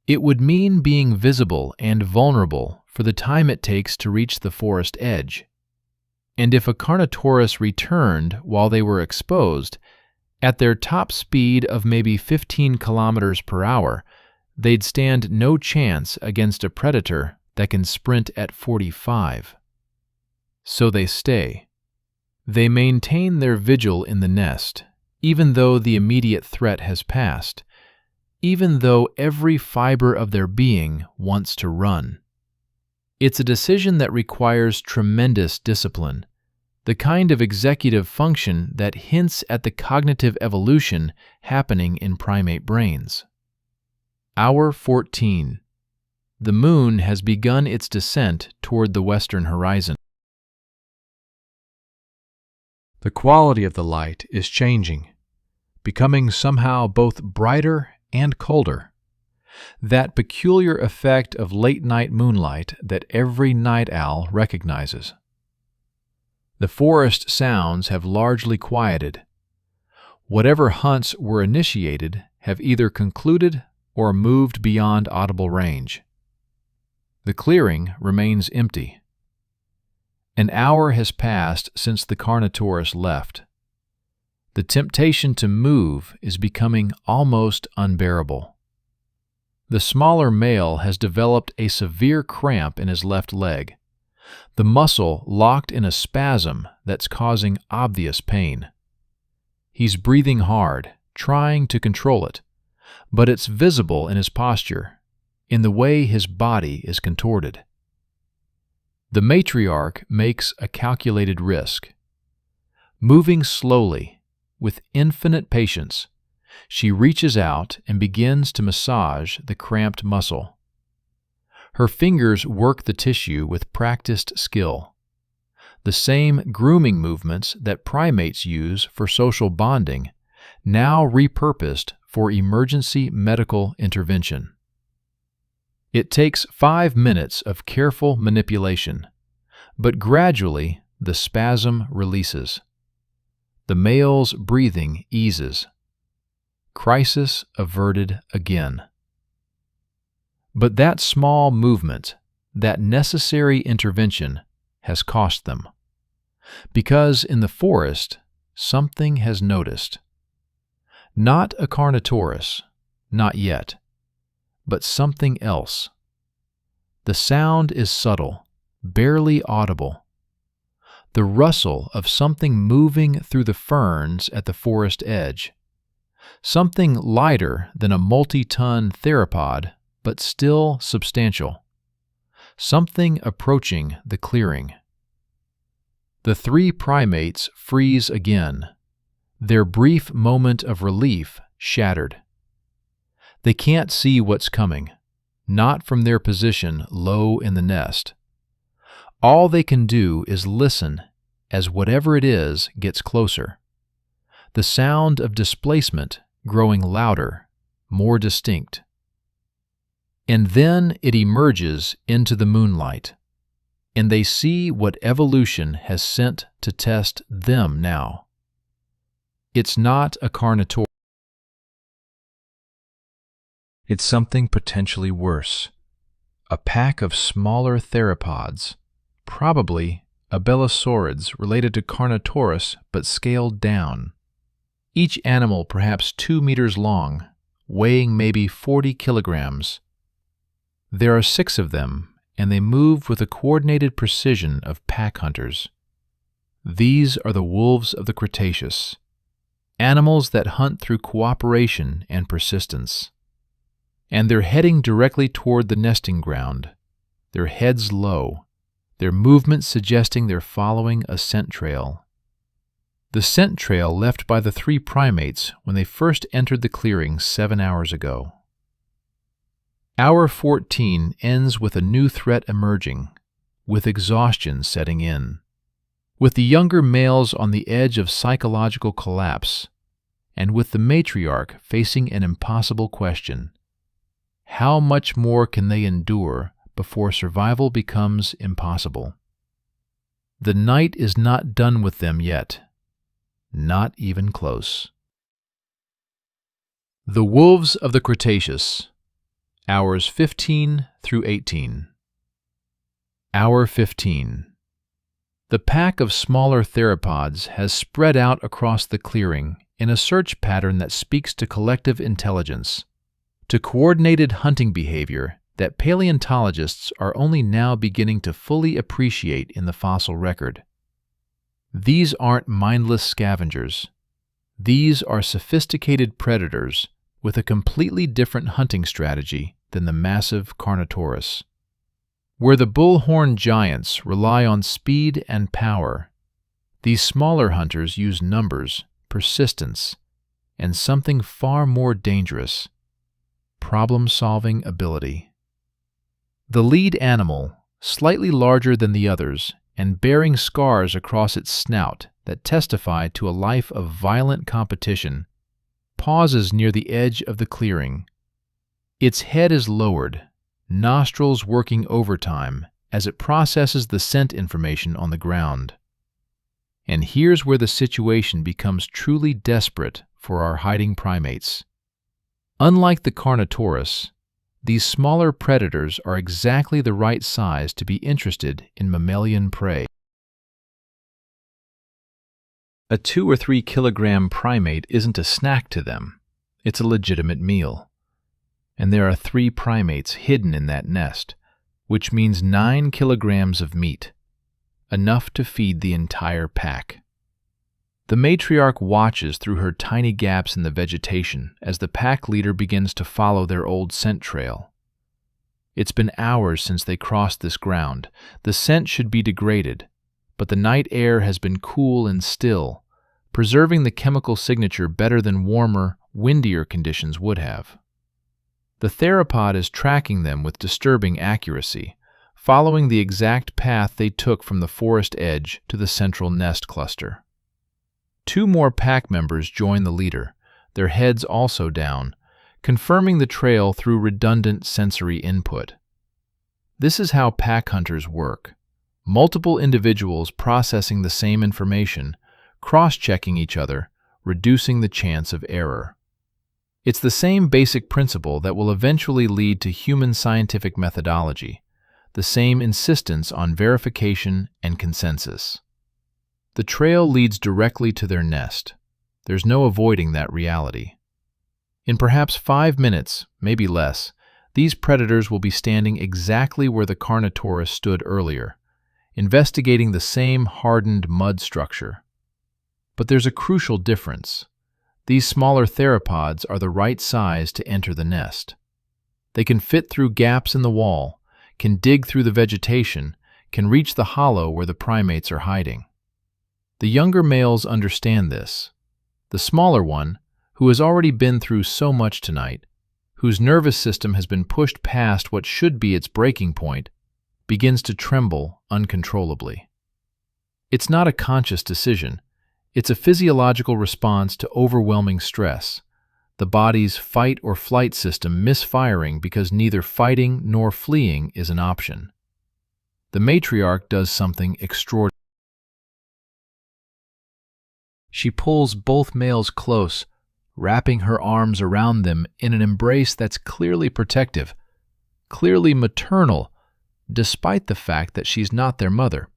It would mean being visible and vulnerable for the time it takes to reach the forest edge. And if a Carnotaurus returned while they were exposed, at their top speed of maybe 15 kilometers per hour, they'd stand no chance against a predator that can sprint at 45. So they stay. They maintain their vigil in the nest, even though the immediate threat has passed, even though every fiber of their being wants to run. It's a decision that requires tremendous discipline, the kind of executive function that hints at the cognitive evolution happening in primate brains. Hour 14. The moon has begun its descent toward the western horizon. The quality of the light is changing, becoming somehow both brighter and colder. That peculiar effect of late-night moonlight that every night owl recognizes. The forest sounds have largely quieted. Whatever hunts were initiated have either concluded or moved beyond audible range. The clearing remains empty. An hour has passed since the Carnotaurus left. The temptation to move is becoming almost unbearable. The smaller male has developed a severe cramp in his left leg, the muscle locked in a spasm that's causing obvious pain. He's breathing hard, trying to control it, but it's visible in his posture, in the way his body is contorted. The matriarch makes a calculated risk. Moving slowly, with infinite patience, she reaches out and begins to massage the cramped muscle. Her fingers work the tissue with practiced skill, the same grooming movements that primates use for social bonding, now repurposed for emergency medical intervention. It takes 5 minutes of careful manipulation, but gradually the spasm releases. The male's breathing eases. Crisis averted again. But that small movement, that necessary intervention, has cost them. Because in the forest, something has noticed. Not a Carnotaurus, not yet, but something else. The sound is subtle, barely audible. The rustle of something moving through the ferns at the forest edge. Something lighter than a multi-ton theropod, but still substantial. Something approaching the clearing. The 3 primates freeze again, their brief moment of relief shattered. They can't see what's coming, not from their position low in the nest. All they can do is listen as whatever it is gets closer. The sound of displacement growing louder, more distinct. And then it emerges into the moonlight, and they see what evolution has sent to test them now. It's not a Carnotaurus. It's something potentially worse. A pack of smaller theropods, probably abelisaurids related to Carnotaurus but scaled down. Each animal perhaps 2 meters long, weighing maybe 40 kilograms. There are 6 of them, and they move with a coordinated precision of pack hunters. These are the wolves of the Cretaceous, animals that hunt through cooperation and persistence. And they're heading directly toward the nesting ground, their heads low, their movements suggesting they're following a scent trail. The scent trail left by the 3 primates when they first entered the clearing 7 hours ago. Hour 14 ends with a new threat emerging, with exhaustion setting in, with the younger males on the edge of psychological collapse, and with the matriarch facing an impossible question. How much more can they endure before survival becomes impossible? The night is not done with them yet, not even close. The wolves of the Cretaceous, hours 15 through 18. Hour 15. The pack of smaller theropods has spread out across the clearing in a search pattern that speaks to collective intelligence, to coordinated hunting behavior that paleontologists are only now beginning to fully appreciate in the fossil record. These aren't mindless scavengers. These are sophisticated predators with a completely different hunting strategy than the massive Carnotaurus. Where the bullhorn giants rely on speed and power, these smaller hunters use numbers, persistence, and something far more dangerous: problem-solving ability. The lead animal, slightly larger than the others and bearing scars across its snout that testify to a life of violent competition, pauses near the edge of the clearing. Its head is lowered, nostrils working overtime as it processes the scent information on the ground. And here's where the situation becomes truly desperate for our hiding primates. Unlike the Carnotaurus, these smaller predators are exactly the right size to be interested in mammalian prey. A 2 or 3 kilogram primate isn't a snack to them, it's a legitimate meal. And there are 3 primates hidden in that nest, which means 9 kilograms of meat, enough to feed the entire pack. The matriarch watches through her tiny gaps in the vegetation as the pack leader begins to follow their old scent trail. It's been hours since they crossed this ground. The scent should be degraded, but the night air has been cool and still, preserving the chemical signature better than warmer, windier conditions would have. The theropod is tracking them with disturbing accuracy, following the exact path they took from the forest edge to the central nest cluster. 2 more pack members join the leader, their heads also down, confirming the trail through redundant sensory input. This is how pack hunters work. Multiple individuals processing the same information, cross-checking each other, reducing the chance of error. It's the same basic principle that will eventually lead to human scientific methodology, the same insistence on verification and consensus. The trail leads directly to their nest. There's no avoiding that reality. In perhaps 5 minutes, maybe less, these predators will be standing exactly where the Carnotaurus stood earlier, investigating the same hardened mud structure. But there's a crucial difference. These smaller theropods are the right size to enter the nest. They can fit through gaps in the wall, can dig through the vegetation, can reach the hollow where the primates are hiding. The younger males understand this. The smaller one, who has already been through so much tonight, whose nervous system has been pushed past what should be its breaking point, begins to tremble uncontrollably. It's not a conscious decision. It's a physiological response to overwhelming stress, the body's fight or flight system misfiring because neither fighting nor fleeing is an option. The matriarch does something extraordinary. She pulls both males close, wrapping her arms around them in an embrace that's clearly protective, clearly maternal, despite the fact that she's not their mother.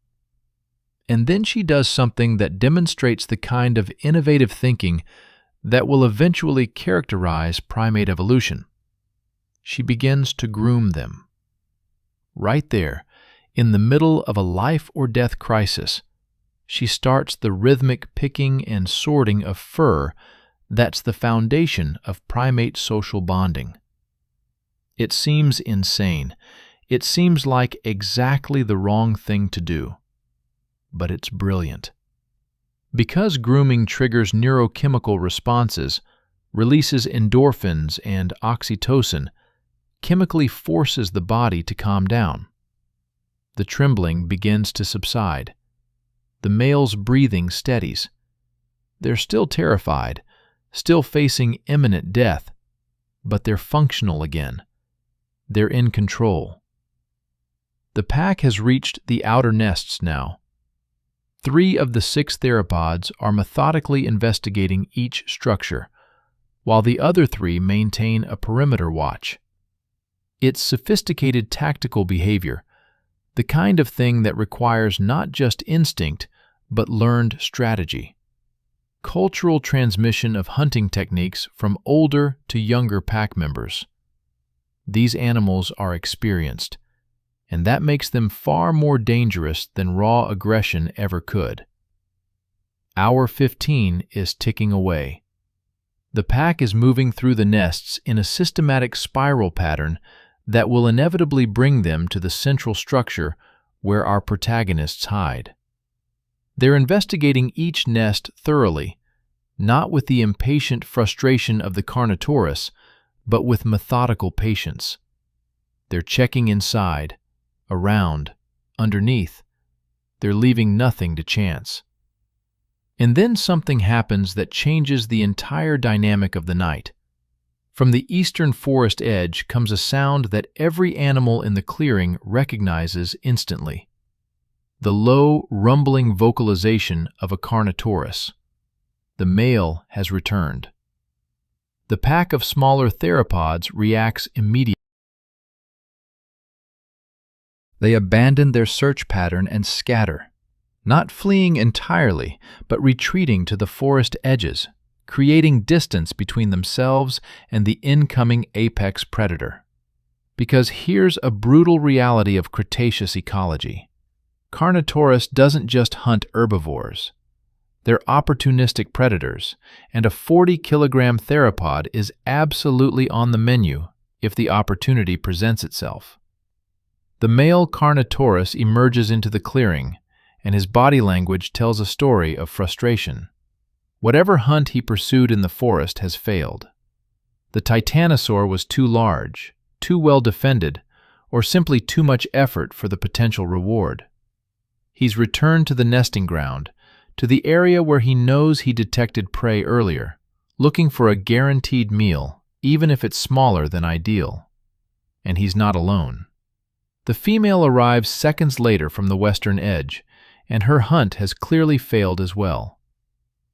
And then she does something that demonstrates the kind of innovative thinking that will eventually characterize primate evolution. She begins to groom them. Right there, in the middle of a life-or-death crisis, she starts the rhythmic picking and sorting of fur that's the foundation of primate social bonding. It seems insane. It seems like exactly the wrong thing to do. But it's brilliant. Because grooming triggers neurochemical responses, releases endorphins and oxytocin, chemically forces the body to calm down. The trembling begins to subside. The male's breathing steadies. They're still terrified, still facing imminent death, but they're functional again. They're in control. The pack has reached the outer nests now. 3 of the 6 theropods are methodically investigating each structure, while the other 3 maintain a perimeter watch. It's sophisticated tactical behavior, the kind of thing that requires not just instinct, but learned strategy. Cultural transmission of hunting techniques from older to younger pack members. These animals are experienced, and that makes them far more dangerous than raw aggression ever could. Hour 15 is ticking away. The pack is moving through the nests in a systematic spiral pattern that will inevitably bring them to the central structure where our protagonists hide. They're investigating each nest thoroughly, not with the impatient frustration of the Carnotaurus, but with methodical patience. They're checking inside, around, underneath. They're leaving nothing to chance. And then something happens that changes the entire dynamic of the night. From the eastern forest edge comes a sound that every animal in the clearing recognizes instantly. The low, rumbling vocalization of a Carnotaurus. the male has returned. The pack of smaller theropods reacts immediately. They abandon their search pattern and scatter, not fleeing entirely, but retreating to the forest edges, creating distance between themselves and the incoming apex predator. Because here's a brutal reality of Cretaceous ecology. Carnotaurus doesn't just hunt herbivores. They're opportunistic predators, and a 40-kilogram theropod is absolutely on the menu if the opportunity presents itself. The male Carnotaurus emerges into the clearing, and his body language tells a story of frustration. Whatever hunt he pursued in the forest has failed. The titanosaur was too large, too well defended, or simply too much effort for the potential reward. He's returned to the nesting ground, to the area where he knows he detected prey earlier, looking for a guaranteed meal, even if it's smaller than ideal. And he's not alone. The female arrives seconds later from the western edge, and her hunt has clearly failed as well.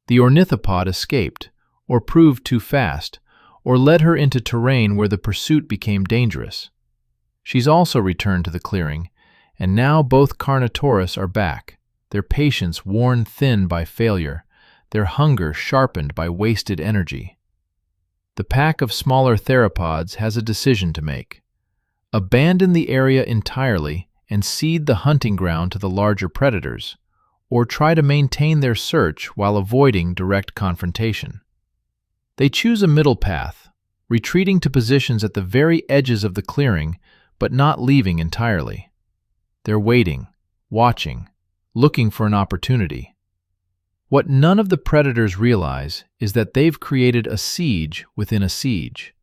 The ornithopod escaped, or proved too fast, or led her into terrain where the pursuit became dangerous. She's also returned to the clearing, and now both Carnotaurus are back, their patience worn thin by failure, their hunger sharpened by wasted energy. The pack of smaller theropods has a decision to make. Abandon the area entirely and cede the hunting ground to the larger predators, or try to maintain their search while avoiding direct confrontation. They choose a middle path, retreating to positions at the very edges of the clearing, but not leaving entirely. They're waiting, watching, looking for an opportunity. What none of the predators realize is that they've created a siege within a siege.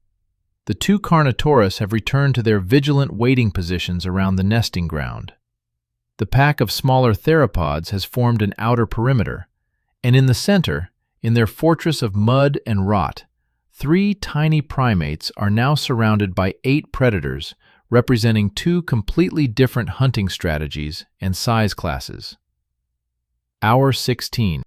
The two Carnotaurus have returned to their vigilant waiting positions around the nesting ground. The pack of smaller theropods has formed an outer perimeter, and in the center, in their fortress of mud and rot, 3 tiny primates are now surrounded by 8 predators, representing 2 completely different hunting strategies and size classes. Hour 16.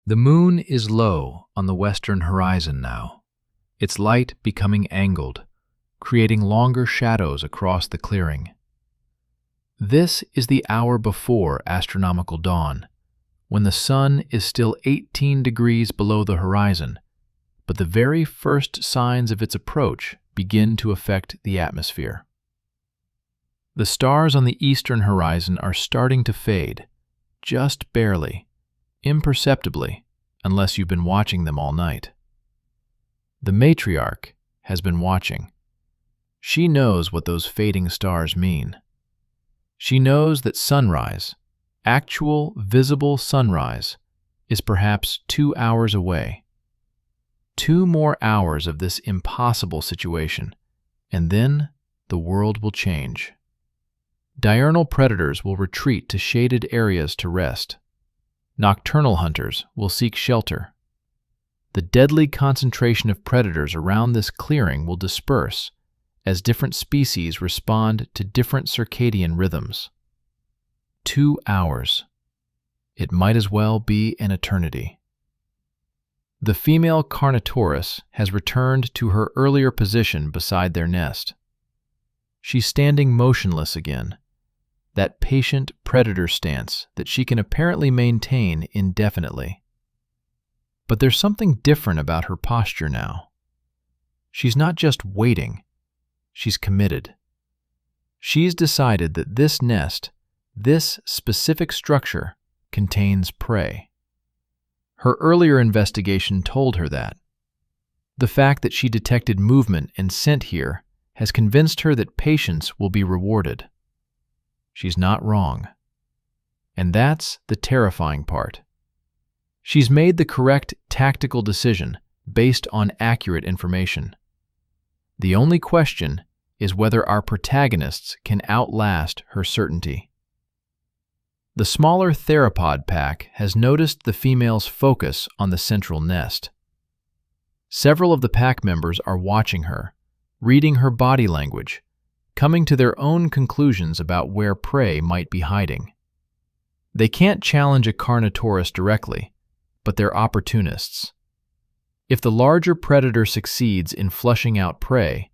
The moon is low on the western horizon now, its light becoming angled, creating longer shadows across the clearing. This is the hour before astronomical dawn, when the sun is still 18 degrees below the horizon, but the very first signs of its approach begin to affect the atmosphere. The stars on the eastern horizon are starting to fade, just barely, imperceptibly, unless you've been watching them all night. The matriarch has been watching. She knows what those fading stars mean. She knows that sunrise, actual visible sunrise, is perhaps 2 hours away. 2 more hours of this impossible situation, and then the world will change. Diurnal predators will retreat to shaded areas to rest. Nocturnal hunters will seek shelter. The deadly concentration of predators around this clearing will disperse as different species respond to different circadian rhythms. 2 hours. It might as well be an eternity. The female Carnotaurus has returned to her earlier position beside their nest. She's standing motionless again, that patient predator stance that she can apparently maintain indefinitely. But there's something different about her posture now. She's not just waiting, she's committed. She's decided that this nest, this specific structure, contains prey. Her earlier investigation told her that. The fact that she detected movement and scent here has convinced her that patience will be rewarded. She's not wrong. And that's the terrifying part. She's made the correct tactical decision based on accurate information. The only question is whether our protagonists can outlast her certainty. The smaller theropod pack has noticed the female's focus on the central nest. Several of the pack members are watching her, reading her body language, coming to their own conclusions about where prey might be hiding. They can't challenge a Carnotaurus directly, but they're opportunists. If the larger predator succeeds in flushing out prey,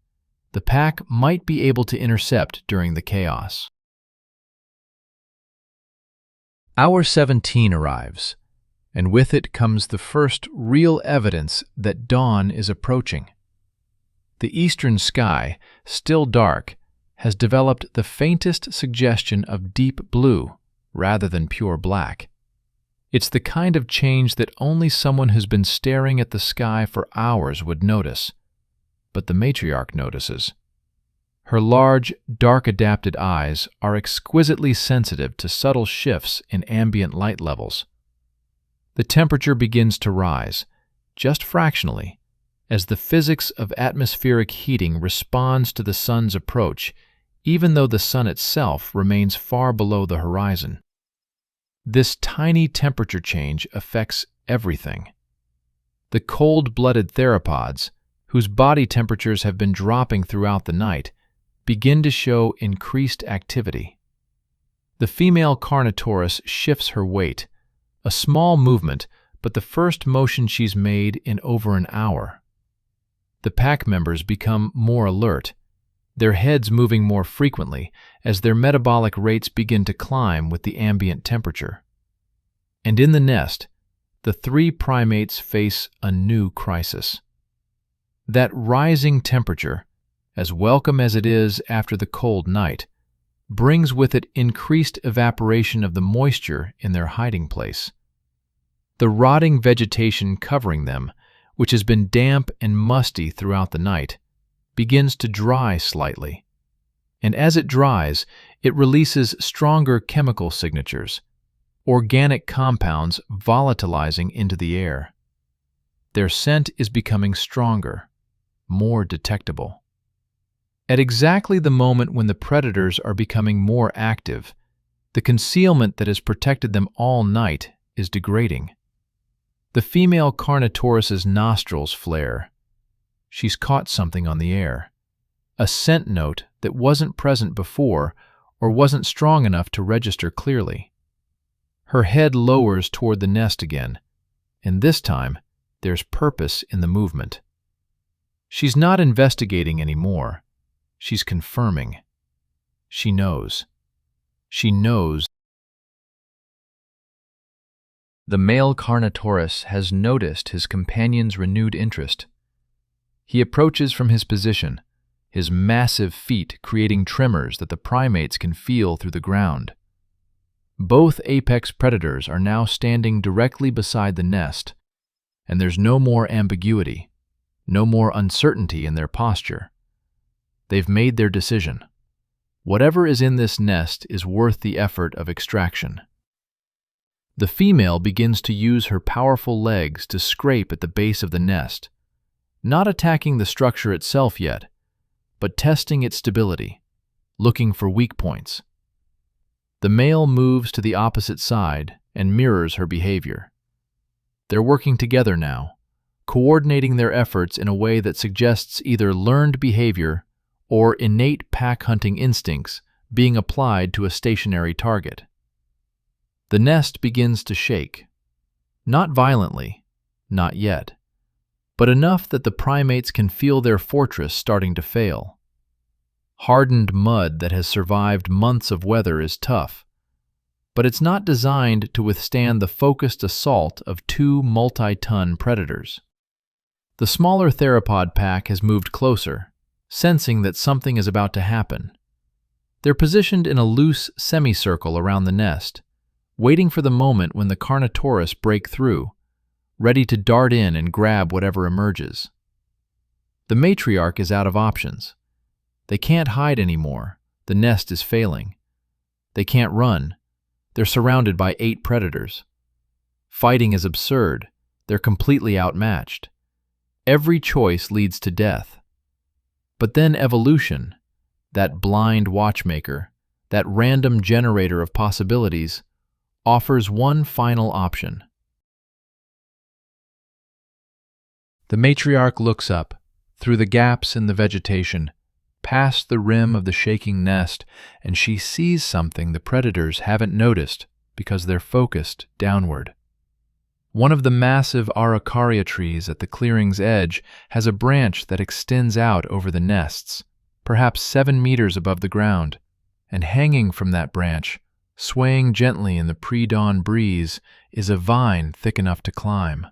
the pack might be able to intercept during the chaos. Hour 17 arrives, and with it comes the first real evidence that dawn is approaching. The eastern sky, still dark, has developed the faintest suggestion of deep blue rather than pure black. It's the kind of change that only someone who's been staring at the sky for hours would notice. But the matriarch notices. Her large, dark-adapted eyes are exquisitely sensitive to subtle shifts in ambient light levels. The temperature begins to rise, just fractionally, as the physics of atmospheric heating responds to the sun's approach, even though the sun itself remains far below the horizon. This tiny temperature change affects everything. The cold-blooded theropods, whose body temperatures have been dropping throughout the night, begin to show increased activity. The female Carnotaurus shifts her weight, a small movement, but the first motion she's made in over an hour. The pack members become more alert, their heads moving more frequently as their metabolic rates begin to climb with the ambient temperature. And in the nest, the three primates face a new crisis. That rising temperature, as welcome as it is after the cold night, brings with it increased evaporation of the moisture in their hiding place. The rotting vegetation covering them, which has been damp and musty throughout the night, begins to dry slightly. And as it dries, it releases stronger chemical signatures, organic compounds volatilizing into the air. Their scent is becoming stronger, more detectable. At exactly the moment when the predators are becoming more active, the concealment that has protected them all night is degrading. The female Carnotaurus's nostrils flare. She's caught something on the air, a scent note that wasn't present before or wasn't strong enough to register clearly. Her head lowers toward the nest again, and this time there's purpose in the movement. She's not investigating anymore. She's confirming. She knows. She knows. The male Carnotaurus has noticed his companion's renewed interest. He approaches from his position, his massive feet creating tremors that the primates can feel through the ground. Both apex predators are now standing directly beside the nest, and there's no more ambiguity, no more uncertainty in their posture. They've made their decision. Whatever is in this nest is worth the effort of extraction. The female begins to use her powerful legs to scrape at the base of the nest, not attacking the structure itself yet, but testing its stability, looking for weak points. The male moves to the opposite side and mirrors her behavior. They're working together now, coordinating their efforts in a way that suggests either learned behavior or innate pack-hunting instincts being applied to a stationary target. The nest begins to shake. Not violently, not yet, but enough that the primates can feel their fortress starting to fail. Hardened mud that has survived months of weather is tough, but it's not designed to withstand the focused assault of two multi-ton predators. The smaller theropod pack has moved closer, sensing that something is about to happen. They're positioned in a loose semicircle around the nest, waiting for the moment when the Carnotaurus break through, ready to dart in and grab whatever emerges. The matriarch is out of options. They can't hide anymore. The nest is failing. They can't run. They're surrounded by 8 predators. Fighting is absurd. They're completely outmatched. Every choice leads to death. But then evolution, that blind watchmaker, that random generator of possibilities, offers one final option. The matriarch looks up, through the gaps in the vegetation, past the rim of the shaking nest, and she sees something the predators haven't noticed because they're focused downward. One of the massive araucaria trees at the clearing's edge has a branch that extends out over the nests, perhaps 7 meters above the ground, and hanging from that branch, swaying gently in the pre-dawn breeze, is a vine thick enough to climb.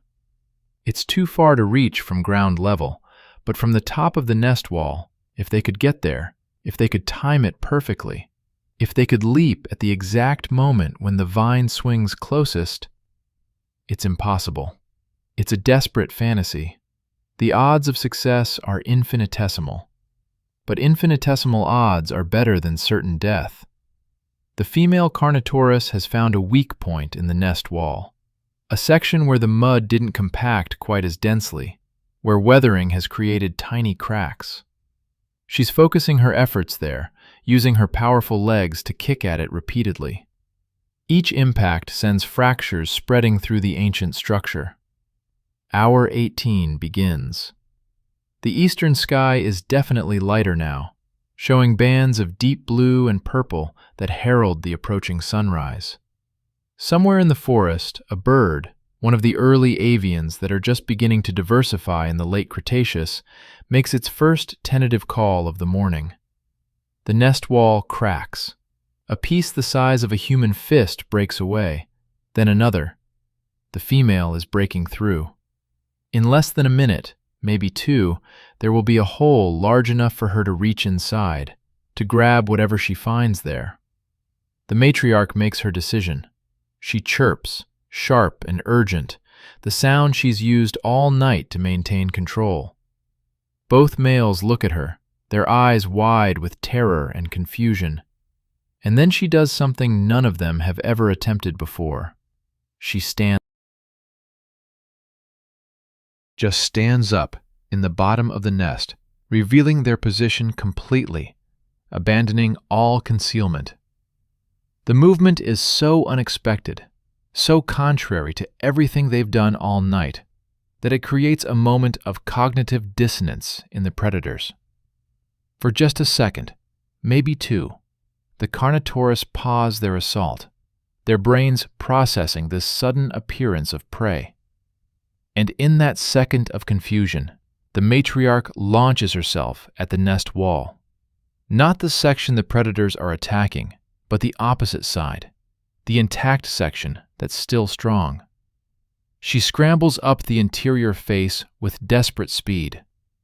It's too far to reach from ground level, but from the top of the nest wall, if they could get there, if they could time it perfectly, if they could leap at the exact moment when the vine swings closest, it's impossible. It's a desperate fantasy. The odds of success are infinitesimal. But infinitesimal odds are better than certain death. The female Carnotaurus has found a weak point in the nest wall, a section where the mud didn't compact quite as densely, where weathering has created tiny cracks. She's focusing her efforts there, using her powerful legs to kick at it repeatedly. Each impact sends fractures spreading through the ancient structure. Hour 18 begins. The eastern sky is definitely lighter now, showing bands of deep blue and purple that herald the approaching sunrise. Somewhere in the forest, a bird, one of the early avians that are just beginning to diversify in the late Cretaceous, makes its first tentative call of the morning. The nest wall cracks. A piece the size of a human fist breaks away, then another. The female is breaking through. In less than a minute, maybe 2, there will be a hole large enough for her to reach inside, to grab whatever she finds there. The matriarch makes her decision. She chirps, sharp and urgent, the sound she's used all night to maintain control. Both males look at her, their eyes wide with terror and confusion. And then she does something none of them have ever attempted before. She just stands up in the bottom of the nest, revealing their position completely, abandoning all concealment. The movement is so unexpected, so contrary to everything they've done all night, that it creates a moment of cognitive dissonance in the predators. For just a second, maybe 2, the Carnotaurus pause their assault, their brains processing this sudden appearance of prey. And in that second of confusion, the matriarch launches herself at the nest wall. Not the section the predators are attacking, but the opposite side, the intact section that's still strong. She scrambles up the interior face with desperate speed,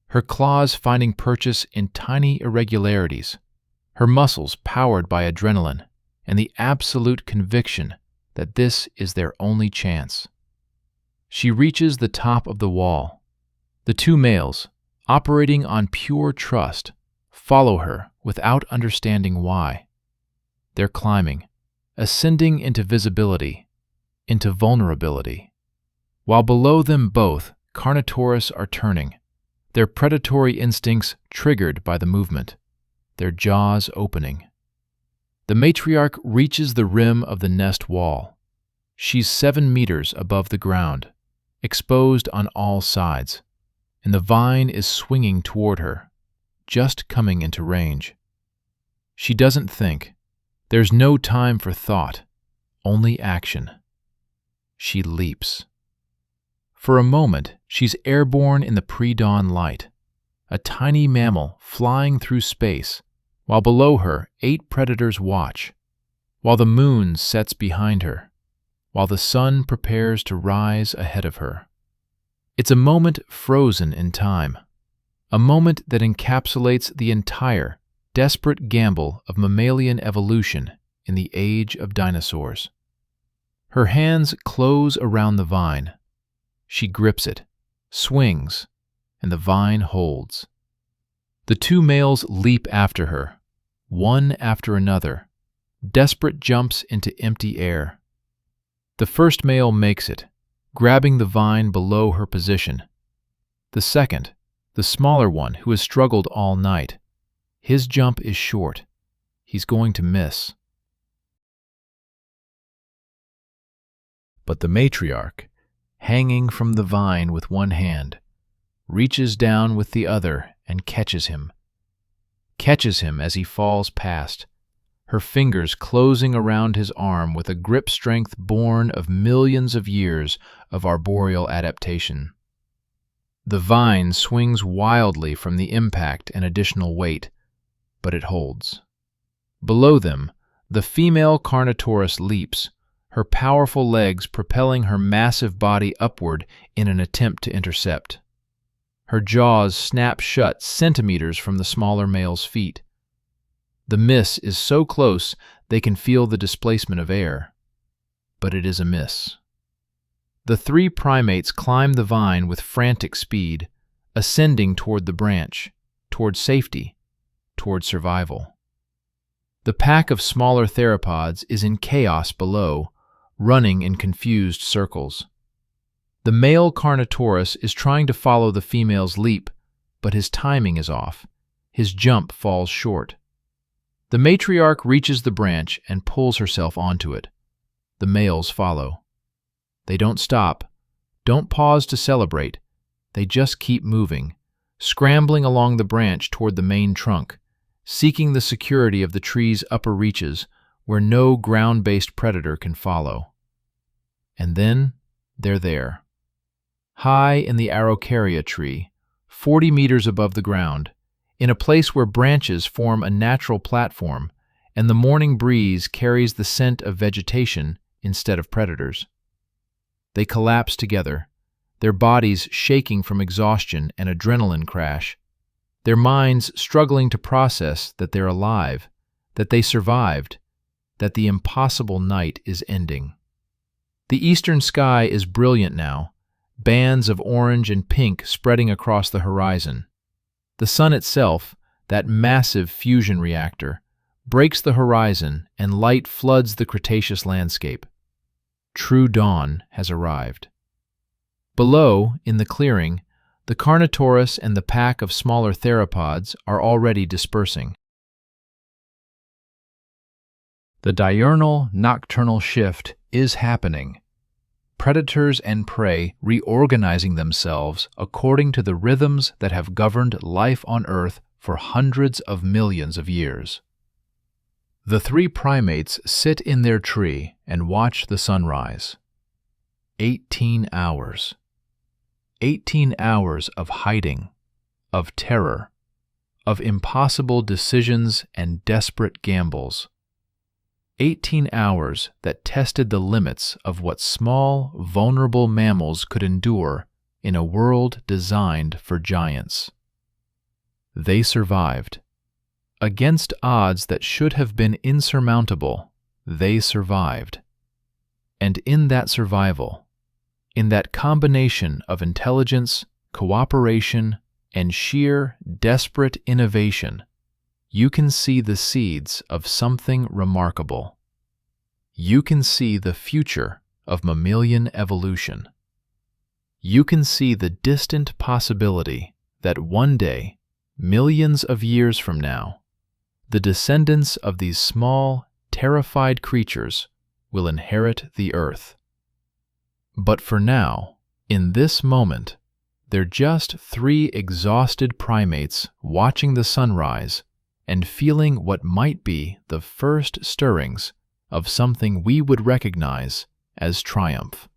her claws finding purchase in tiny irregularities, her muscles powered by adrenaline and the absolute conviction that this is their only chance. She reaches the top of the wall. The 2 males, operating on pure trust, follow her without understanding why. They're climbing, ascending into visibility, into vulnerability. While below them both, Carnotaurus are turning, their predatory instincts triggered by the movement, their jaws opening. The matriarch reaches the rim of the nest wall. She's 7 meters above the ground, exposed on all sides, and the vine is swinging toward her, just coming into range. She doesn't think. There's no time for thought, only action. She leaps. For a moment, she's airborne in the pre-dawn light, a tiny mammal flying through space, while below her 8 predators watch, while the moon sets behind her, while the sun prepares to rise ahead of her. It's a moment frozen in time, a moment that encapsulates the entire, desperate gamble of mammalian evolution in the age of dinosaurs. Her hands close around the vine. She grips it, swings, and the vine holds. The 2 males leap after her, one after another, desperate jumps into empty air. The first male makes it, grabbing the vine below her position. The second, the smaller one who has struggled all night, his jump is short. He's going to miss. But the matriarch, hanging from the vine with one hand, reaches down with the other and catches him as he falls past, her fingers closing around his arm with a grip strength born of millions of years of arboreal adaptation. The vine swings wildly from the impact and additional weight, but it holds. Below them, the female Carnotaurus leaps, her powerful legs propelling her massive body upward in an attempt to intercept. Her jaws snap shut centimeters from the smaller male's feet. The miss is so close they can feel the displacement of air, but it is a miss. The three primates climb the vine with frantic speed, ascending toward the branch, toward safety, toward survival. The pack of smaller theropods is in chaos below, running in confused circles. The male Carnotaurus is trying to follow the female's leap, but his timing is off. His jump falls short. The matriarch reaches the branch and pulls herself onto it. The males follow. They don't stop, don't pause to celebrate. They just keep moving, scrambling along the branch toward the main trunk, seeking the security of the tree's upper reaches where no ground-based predator can follow. And then they're there. High in the Araucaria tree, 40 meters above the ground, in a place where branches form a natural platform and the morning breeze carries the scent of vegetation instead of predators. They collapse together, their bodies shaking from exhaustion and adrenaline crash, their minds struggling to process that they're alive, that they survived, that the impossible night is ending. The eastern sky is brilliant now, bands of orange and pink spreading across the horizon. The sun itself, that massive fusion reactor, breaks the horizon and light floods the Cretaceous landscape. True dawn has arrived. Below, in the clearing, the Carnotaurus and the pack of smaller theropods are already dispersing. The diurnal-nocturnal shift is happening. Predators and prey reorganizing themselves according to the rhythms that have governed life on Earth for hundreds of millions of years. The three primates sit in their tree and watch the sunrise. 18 hours. 18 hours of hiding, of terror, of impossible decisions and desperate gambles. 18 hours that tested the limits of what small, vulnerable mammals could endure in a world designed for giants. They survived. Against odds that should have been insurmountable, they survived. And in that survival, in that combination of intelligence, cooperation, and sheer, desperate innovation, you can see the seeds of something remarkable. You can see the future of mammalian evolution. You can see the distant possibility that one day, millions of years from now, the descendants of these small, terrified creatures will inherit the Earth. But for now, in this moment, they're just three exhausted primates watching the sunrise and feeling what might be the first stirrings of something we would recognize as triumph.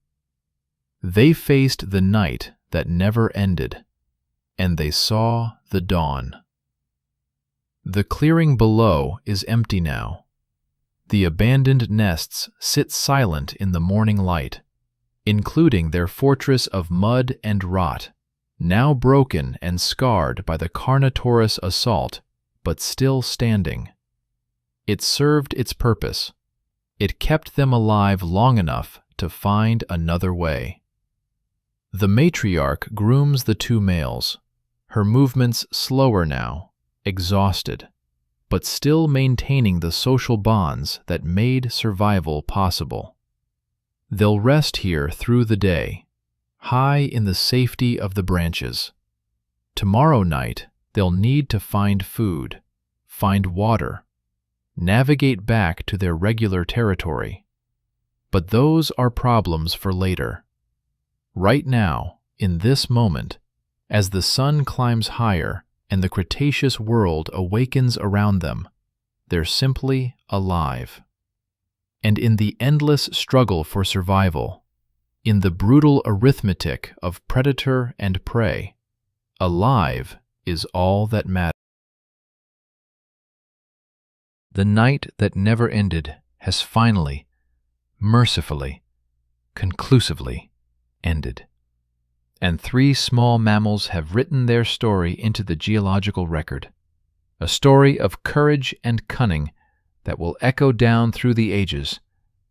They faced the night that never ended, and they saw the dawn. The clearing below is empty now. The abandoned nests sit silent in the morning light, including their fortress of mud and rot, now broken and scarred by the Carnotaurus assault, but still standing. It served its purpose. It kept them alive long enough to find another way. The matriarch grooms the two males, her movements slower now, exhausted, but still maintaining the social bonds that made survival possible. They'll rest here through the day, high in the safety of the branches. Tomorrow night, they'll need to find food, find water, navigate back to their regular territory. But those are problems for later. Right now, in this moment, as the sun climbs higher and the Cretaceous world awakens around them, they're simply alive. And in the endless struggle for survival, in the brutal arithmetic of predator and prey, alive is all that matters. The night that never ended has finally, mercifully, conclusively ended. And 3 small mammals have written their story into the geological record, a story of courage and cunning that will echo down through the ages,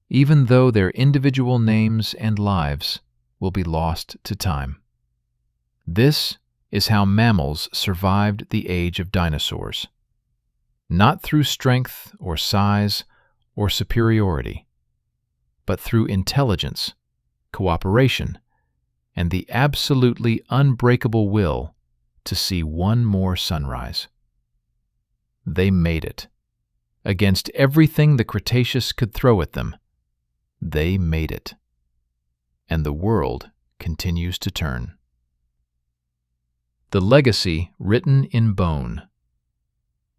even though their individual names and lives will be lost to time. This is how mammals survived the age of dinosaurs. Not through strength or size or superiority, but through intelligence, cooperation, and the absolutely unbreakable will to see one more sunrise. They made it. Against everything the Cretaceous could throw at them, they made it. And the world continues to turn. The legacy written in bone.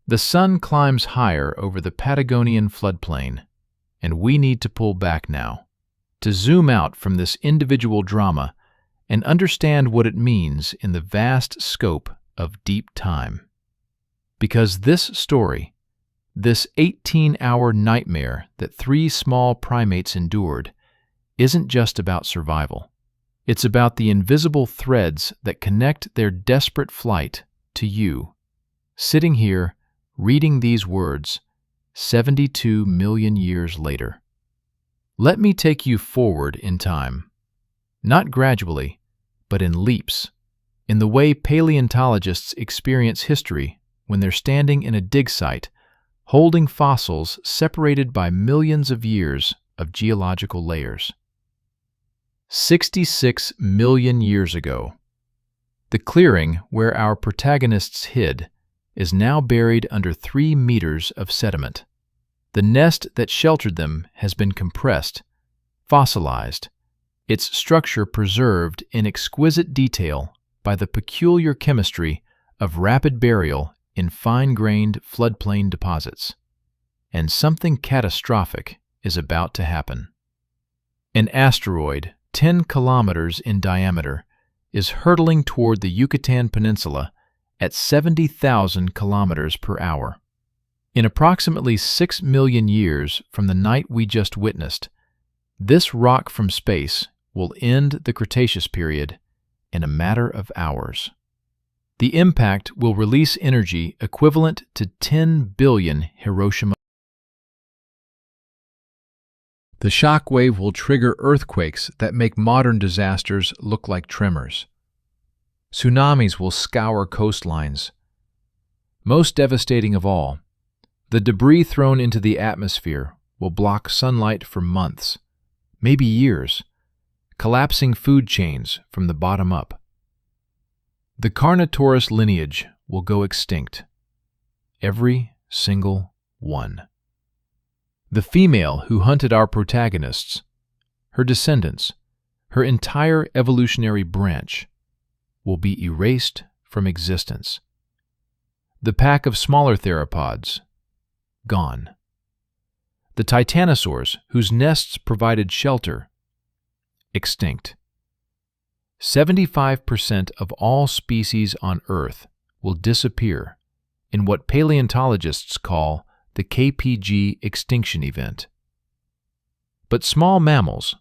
The sun climbs higher over the Patagonian floodplain, and we need to pull back now, to zoom out from this individual drama and understand what it means in the vast scope of deep time. Because this story, this 18-hour nightmare that 3 small primates endured, isn't just about survival. It's about the invisible threads that connect their desperate flight to you, sitting here reading these words 72 million years later. Let me take you forward in time, not gradually, but in leaps, in the way paleontologists experience history when they're standing in a dig site, holding fossils separated by millions of years of geological layers. 66 million years ago, the clearing where our protagonists hid is now buried under 3 meters of sediment. The nest that sheltered them has been compressed, fossilized, its structure preserved in exquisite detail by the peculiar chemistry of rapid burial in fine-grained floodplain deposits. And something catastrophic is about to happen. An asteroid 10 kilometers in diameter is hurtling toward the Yucatan Peninsula at 70,000 kilometers per hour. In approximately 6 million years from the night we just witnessed, this rock from space will end the Cretaceous period in a matter of hours. The impact will release energy equivalent to 10 billion Hiroshima. The shock wave will trigger earthquakes that make modern disasters look like tremors. Tsunamis will scour coastlines. Most devastating of all, the debris thrown into the atmosphere will block sunlight for months, maybe years, collapsing food chains from the bottom up. The Carnotaurus lineage will go extinct. Every single one. The female who hunted our protagonists, her descendants, her entire evolutionary branch, will be erased from existence. The pack of smaller theropods, gone. The titanosaurs, whose nests provided shelter, extinct. 75% of all species on Earth will disappear in what paleontologists call the KPG extinction event. But small mammals,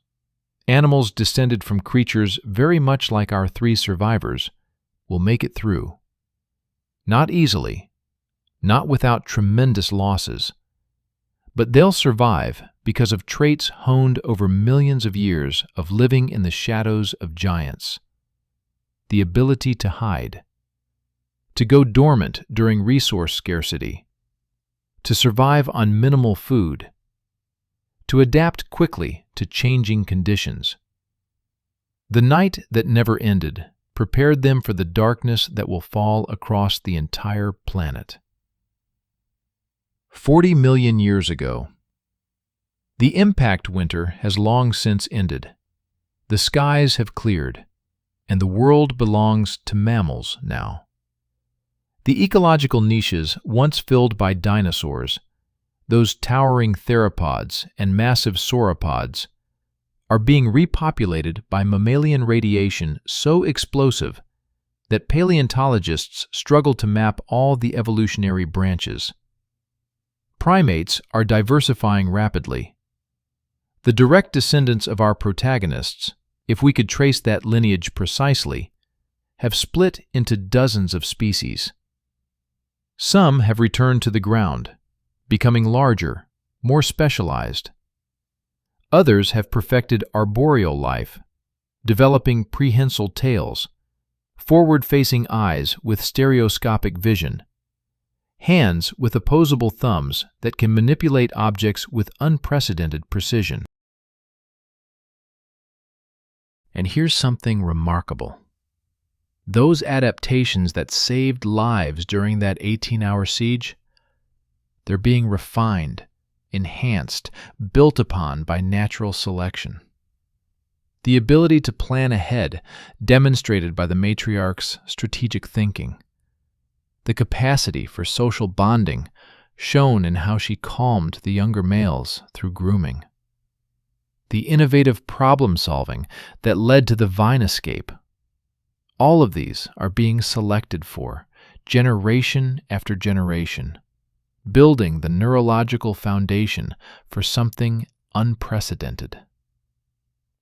animals descended from creatures very much like our 3 survivors, will make it through. Not easily, not without tremendous losses, but they'll survive because of traits honed over millions of years of living in the shadows of giants. The ability to hide, to go dormant during resource scarcity, to survive on minimal food, to adapt quickly to changing conditions. The night that never ended prepared them for the darkness that will fall across the entire planet. 40 million years ago. The impact winter has long since ended. The skies have cleared, and the world belongs to mammals now. The ecological niches once filled by dinosaurs those towering theropods and massive sauropods, are being repopulated by mammalian radiation so explosive that paleontologists struggle to map all the evolutionary branches. Primates are diversifying rapidly. The direct descendants of our protagonists, if we could trace that lineage precisely, have split into dozens of species. Some have returned to the ground, becoming larger, more specialized. Others have perfected arboreal life, developing prehensile tails, forward-facing eyes with stereoscopic vision, hands with opposable thumbs that can manipulate objects with unprecedented precision. And here's something remarkable. Those adaptations that saved lives during that 18-hour siege, they're being refined, enhanced, built upon by natural selection. The ability to plan ahead, demonstrated by the matriarch's strategic thinking. The capacity for social bonding, shown in how she calmed the younger males through grooming. The innovative problem-solving that led to the vine escape. All of these are being selected for, generation after generation, building the neurological foundation for something unprecedented.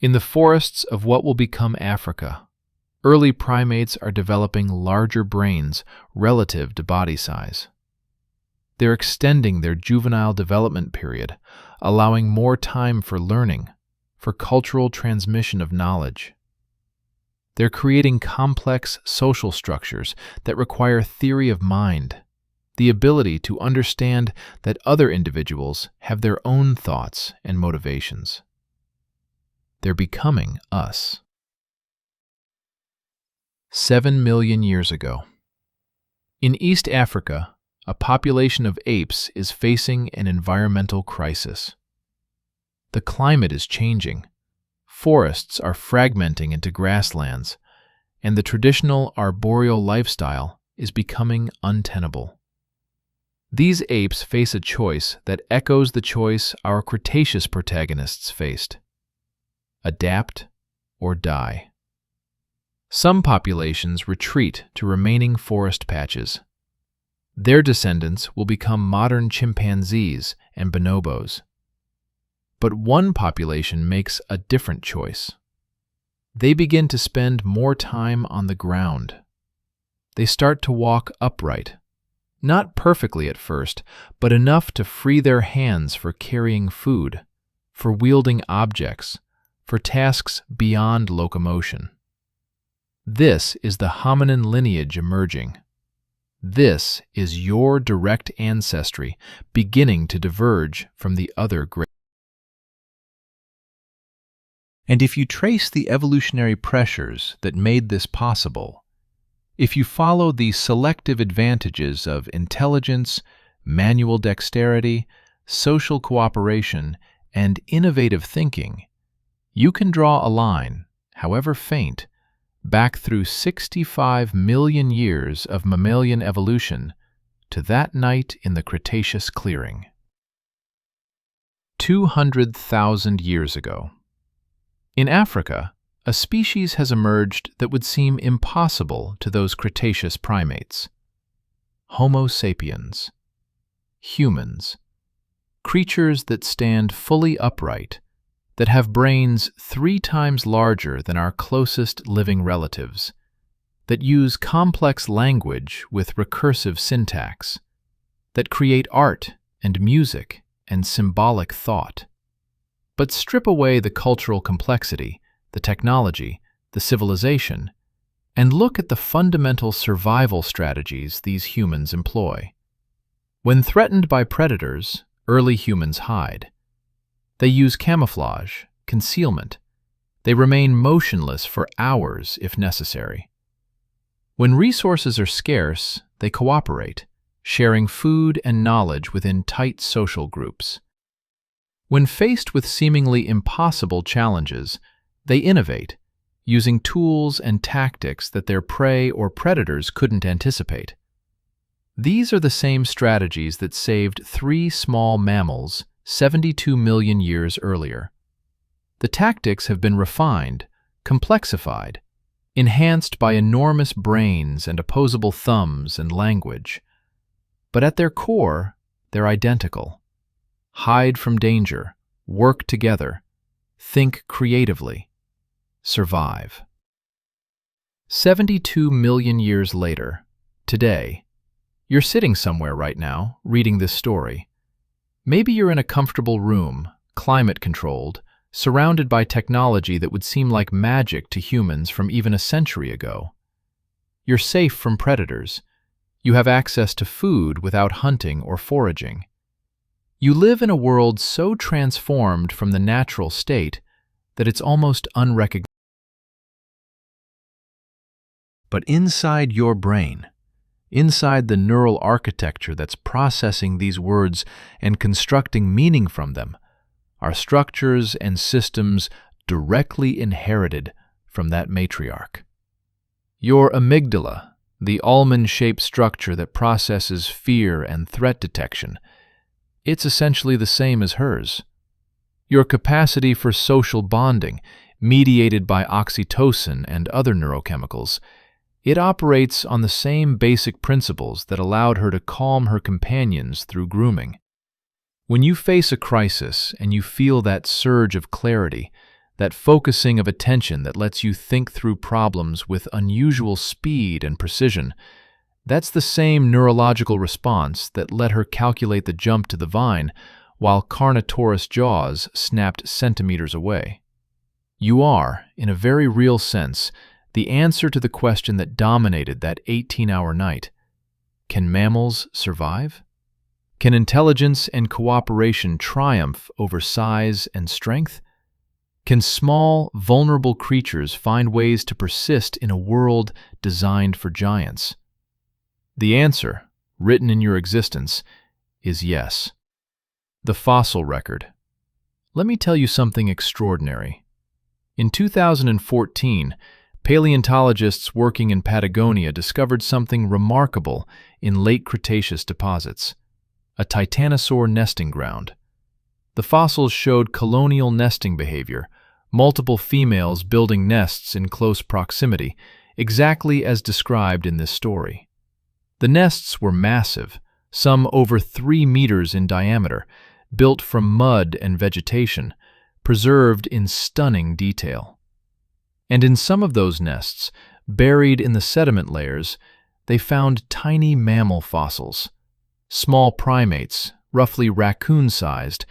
In the forests of what will become Africa, early primates are developing larger brains relative to body size. They're extending their juvenile development period, allowing more time for learning, for cultural transmission of knowledge. They're creating complex social structures that require theory of mind, the ability to understand that other individuals have their own thoughts and motivations. They're becoming us. 7 million years ago. In East Africa, a population of apes is facing an environmental crisis. The climate is changing. Forests are fragmenting into grasslands, and the traditional arboreal lifestyle is becoming untenable. These apes face a choice that echoes the choice our Cretaceous protagonists faced: adapt or die. Some populations retreat to remaining forest patches. Their descendants will become modern chimpanzees and bonobos. But one population makes a different choice. They begin to spend more time on the ground. They start to walk upright, not perfectly at first, but enough to free their hands for carrying food, for wielding objects, for tasks beyond locomotion. This is the hominin lineage emerging. This is your direct ancestry beginning to diverge from the other great. And if you trace the evolutionary pressures that made this possible, if you follow the selective advantages of intelligence, manual dexterity, social cooperation, and innovative thinking, you can draw a line, however faint, back through 65 million years of mammalian evolution to that night in the Cretaceous clearing. 200,000 years ago. In Africa, a species has emerged that would seem impossible to those Cretaceous primates. Homo sapiens. Humans. Creatures that stand fully upright, that have brains 3 times larger than our closest living relatives, that use complex language with recursive syntax, that create art and music and symbolic thought. But strip away the cultural complexity, the technology, the civilization, and look at the fundamental survival strategies these humans employ. When threatened by predators, early humans hide. They use camouflage, concealment. They remain motionless for hours if necessary. When resources are scarce, they cooperate, sharing food and knowledge within tight social groups. When faced with seemingly impossible challenges, they innovate, using tools and tactics that their prey or predators couldn't anticipate. These are the same strategies that saved 3 small mammals 72 million years earlier. The tactics have been refined, complexified, enhanced by enormous brains and opposable thumbs and language. But at their core, they're identical. Hide from danger, work together, think creatively, survive. 72 million years later, today, you're sitting somewhere right now, reading this story. Maybe you're in a comfortable room, climate-controlled, surrounded by technology that would seem like magic to humans from even a century ago. You're safe from predators. You have access to food without hunting or foraging. You live in a world so transformed from the natural state that it's almost unrecognizable. But inside your brain, inside the neural architecture that's processing these words and constructing meaning from them, are structures and systems directly inherited from that matriarch. Your amygdala, the almond-shaped structure that processes fear and threat detection, it's essentially the same as hers. Your capacity for social bonding, mediated by oxytocin and other neurochemicals, it operates on the same basic principles that allowed her to calm her companions through grooming. When you face a crisis and you feel that surge of clarity, that focusing of attention that lets you think through problems with unusual speed and precision, that's the same neurological response that let her calculate the jump to the vine while Carnotaurus' jaws snapped centimeters away. You are, in a very real sense, the answer to the question that dominated that 18-hour night. Can mammals survive? Can intelligence and cooperation triumph over size and strength? Can small, vulnerable creatures find ways to persist in a world designed for giants? The answer, written in your existence, is yes. The fossil record. Let me tell you something extraordinary. In 2014, paleontologists working in Patagonia discovered something remarkable in late Cretaceous deposits, a titanosaur nesting ground. The fossils showed colonial nesting behavior, multiple females building nests in close proximity, exactly as described in this story. The nests were massive, some over 3 meters in diameter, built from mud and vegetation, preserved in stunning detail. And in some of those nests, buried in the sediment layers, they found tiny mammal fossils, small primates, roughly raccoon-sized,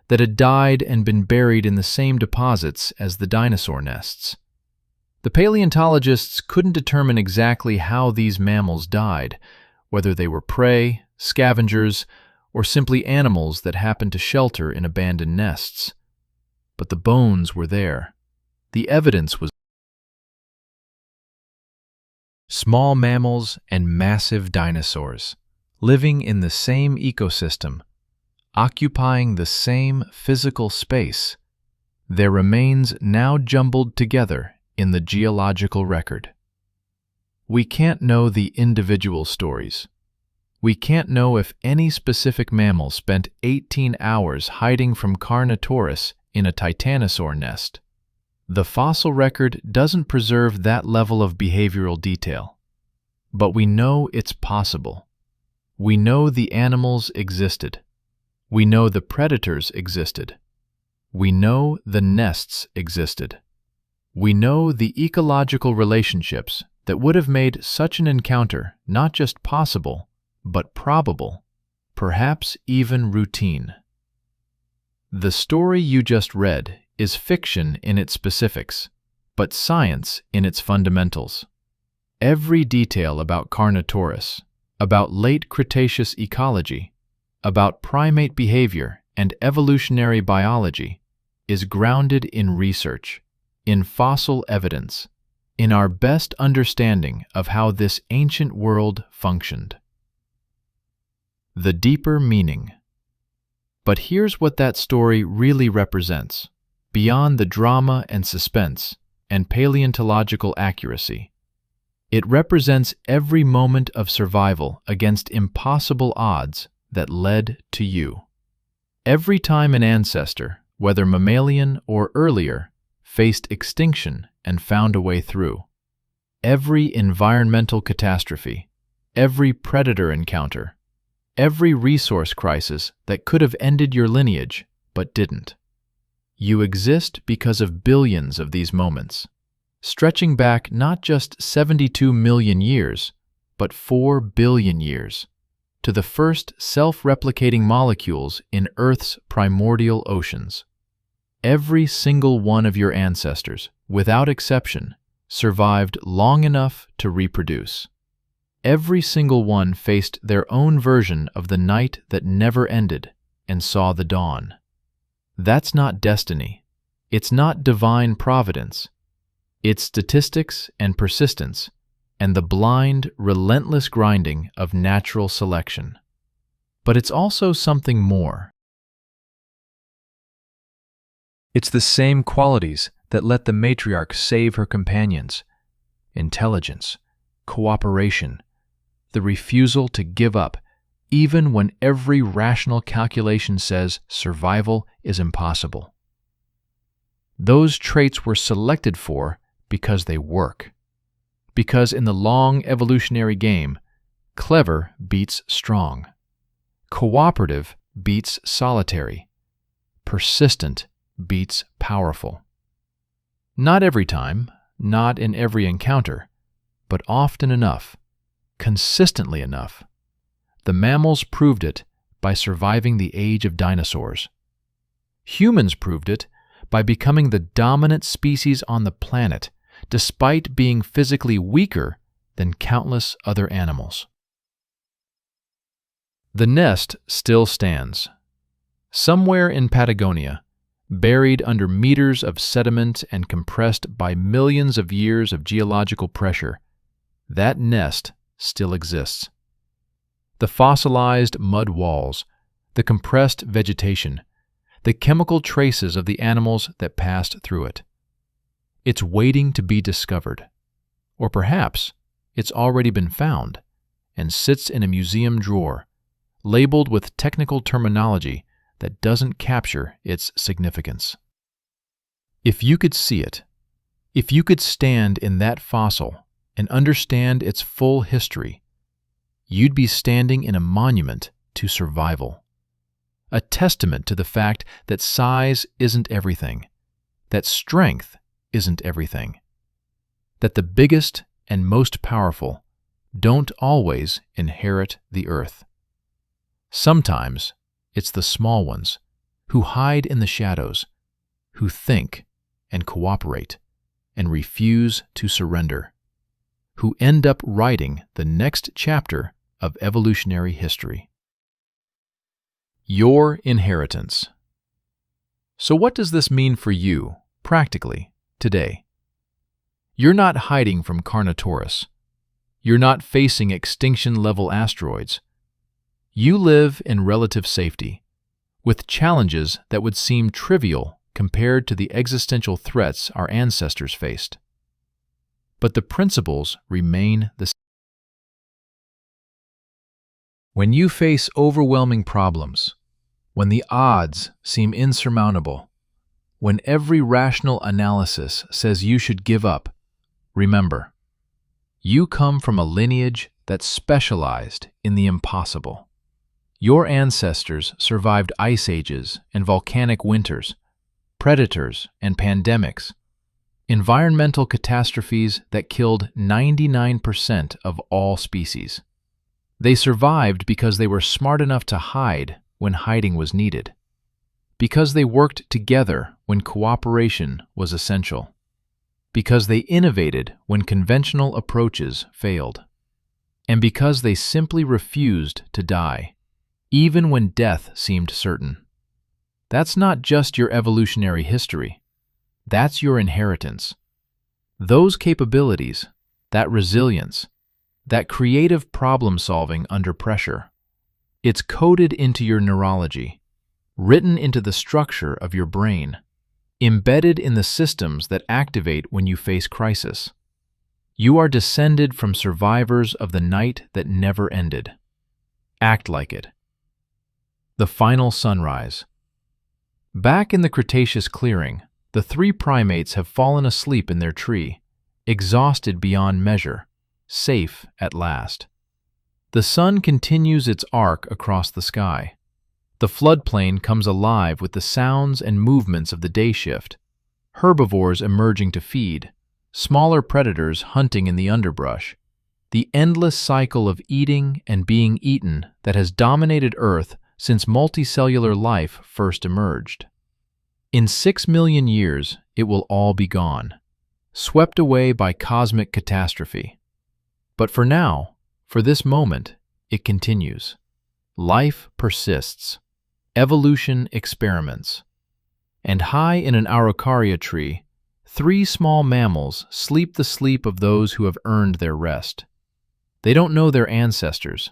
that had died and been buried in the same deposits as the dinosaur nests. The paleontologists couldn't determine exactly how these mammals died, whether they were prey, scavengers, or simply animals that happened to shelter in abandoned nests. But the bones were there. The evidence was small mammals and massive dinosaurs, living in the same ecosystem, occupying the same physical space, their remains now jumbled together in the geological record. We can't know the individual stories. We can't know if any specific mammal spent 18 hours hiding from Carnotaurus in a titanosaur nest. The fossil record doesn't preserve that level of behavioral detail. But we know it's possible. We know the animals existed. We know the predators existed. We know the nests existed. We know the ecological relationships that would have made such an encounter not just possible, but probable, perhaps even routine. The story you just read is fiction in its specifics, but science in its fundamentals. Every detail about Carnotaurus, about late Cretaceous ecology, about primate behavior and evolutionary biology is grounded in research, in fossil evidence, in our best understanding of how this ancient world functioned. The deeper meaning. But here's what that story really represents, beyond the drama and suspense and paleontological accuracy. It represents every moment of survival against impossible odds that led to you. Every time an ancestor, whether mammalian or earlier, faced extinction and found a way through. Every environmental catastrophe, every predator encounter, every resource crisis that could have ended your lineage but didn't. You exist because of billions of these moments, stretching back not just 72 million years, but 4 billion years, to the first self-replicating molecules in Earth's primordial oceans. Every single one of your ancestors, without exception, survived long enough to reproduce. Every single one faced their own version of the night that never ended and saw the dawn. That's not destiny. It's not divine providence. It's statistics and persistence, and the blind, relentless grinding of natural selection. But it's also something more. It's the same qualities that let the matriarch save her companions: intelligence, cooperation, the refusal to give up, even when every rational calculation says survival is impossible. Those traits were selected for because they work. Because in the long evolutionary game, clever beats strong. Cooperative beats solitary. Persistent beats powerful. Not every time, not in every encounter, but often enough, consistently enough. The mammals proved it by surviving the age of dinosaurs. Humans proved it by becoming the dominant species on the planet, despite being physically weaker than countless other animals. The nest still stands. Somewhere in Patagonia, buried under meters of sediment and compressed by millions of years of geological pressure, that nest still exists. The fossilized mud walls, the compressed vegetation, the chemical traces of the animals that passed through it. It's waiting to be discovered. Or perhaps it's already been found and sits in a museum drawer, labeled with technical terminology that doesn't capture its significance. If you could see it, if you could stand in that fossil and understand its full history, you'd be standing in a monument to survival. A testament to the fact that size isn't everything, that strength isn't everything, that the biggest and most powerful don't always inherit the earth. Sometimes it's the small ones who hide in the shadows, who think and cooperate and refuse to surrender, who end up writing the next chapter of evolutionary history. Your inheritance. So what does this mean for you, practically, today? You're not hiding from Carnotaurus. You're not facing extinction-level asteroids. You live in relative safety, with challenges that would seem trivial compared to the existential threats our ancestors faced. But the principles remain the same. When you face overwhelming problems, when the odds seem insurmountable, when every rational analysis says you should give up, remember, you come from a lineage that specialized in the impossible. Your ancestors survived ice ages and volcanic winters, predators and pandemics, environmental catastrophes that killed 99% of all species. They survived because they were smart enough to hide when hiding was needed, because they worked together when cooperation was essential, because they innovated when conventional approaches failed, and because they simply refused to die, even when death seemed certain. That's not just your evolutionary history. That's your inheritance. Those capabilities, that resilience, that creative problem-solving under pressure, it's coded into your neurology, written into the structure of your brain, embedded in the systems that activate when you face crisis. You are descended from survivors of the night that never ended. Act like it. The final sunrise. Back in the Cretaceous clearing, the three primates have fallen asleep in their tree, exhausted beyond measure, safe at last. The sun continues its arc across the sky. The floodplain comes alive with the sounds and movements of the day shift, herbivores emerging to feed, smaller predators hunting in the underbrush, the endless cycle of eating and being eaten that has dominated Earth since multicellular life first emerged. In 6 million years, it will all be gone, swept away by cosmic catastrophe. But for now, for this moment, it continues. Life persists. Evolution experiments. And high in an araucaria tree, 3 small mammals sleep the sleep of those who have earned their rest. They don't know their ancestors.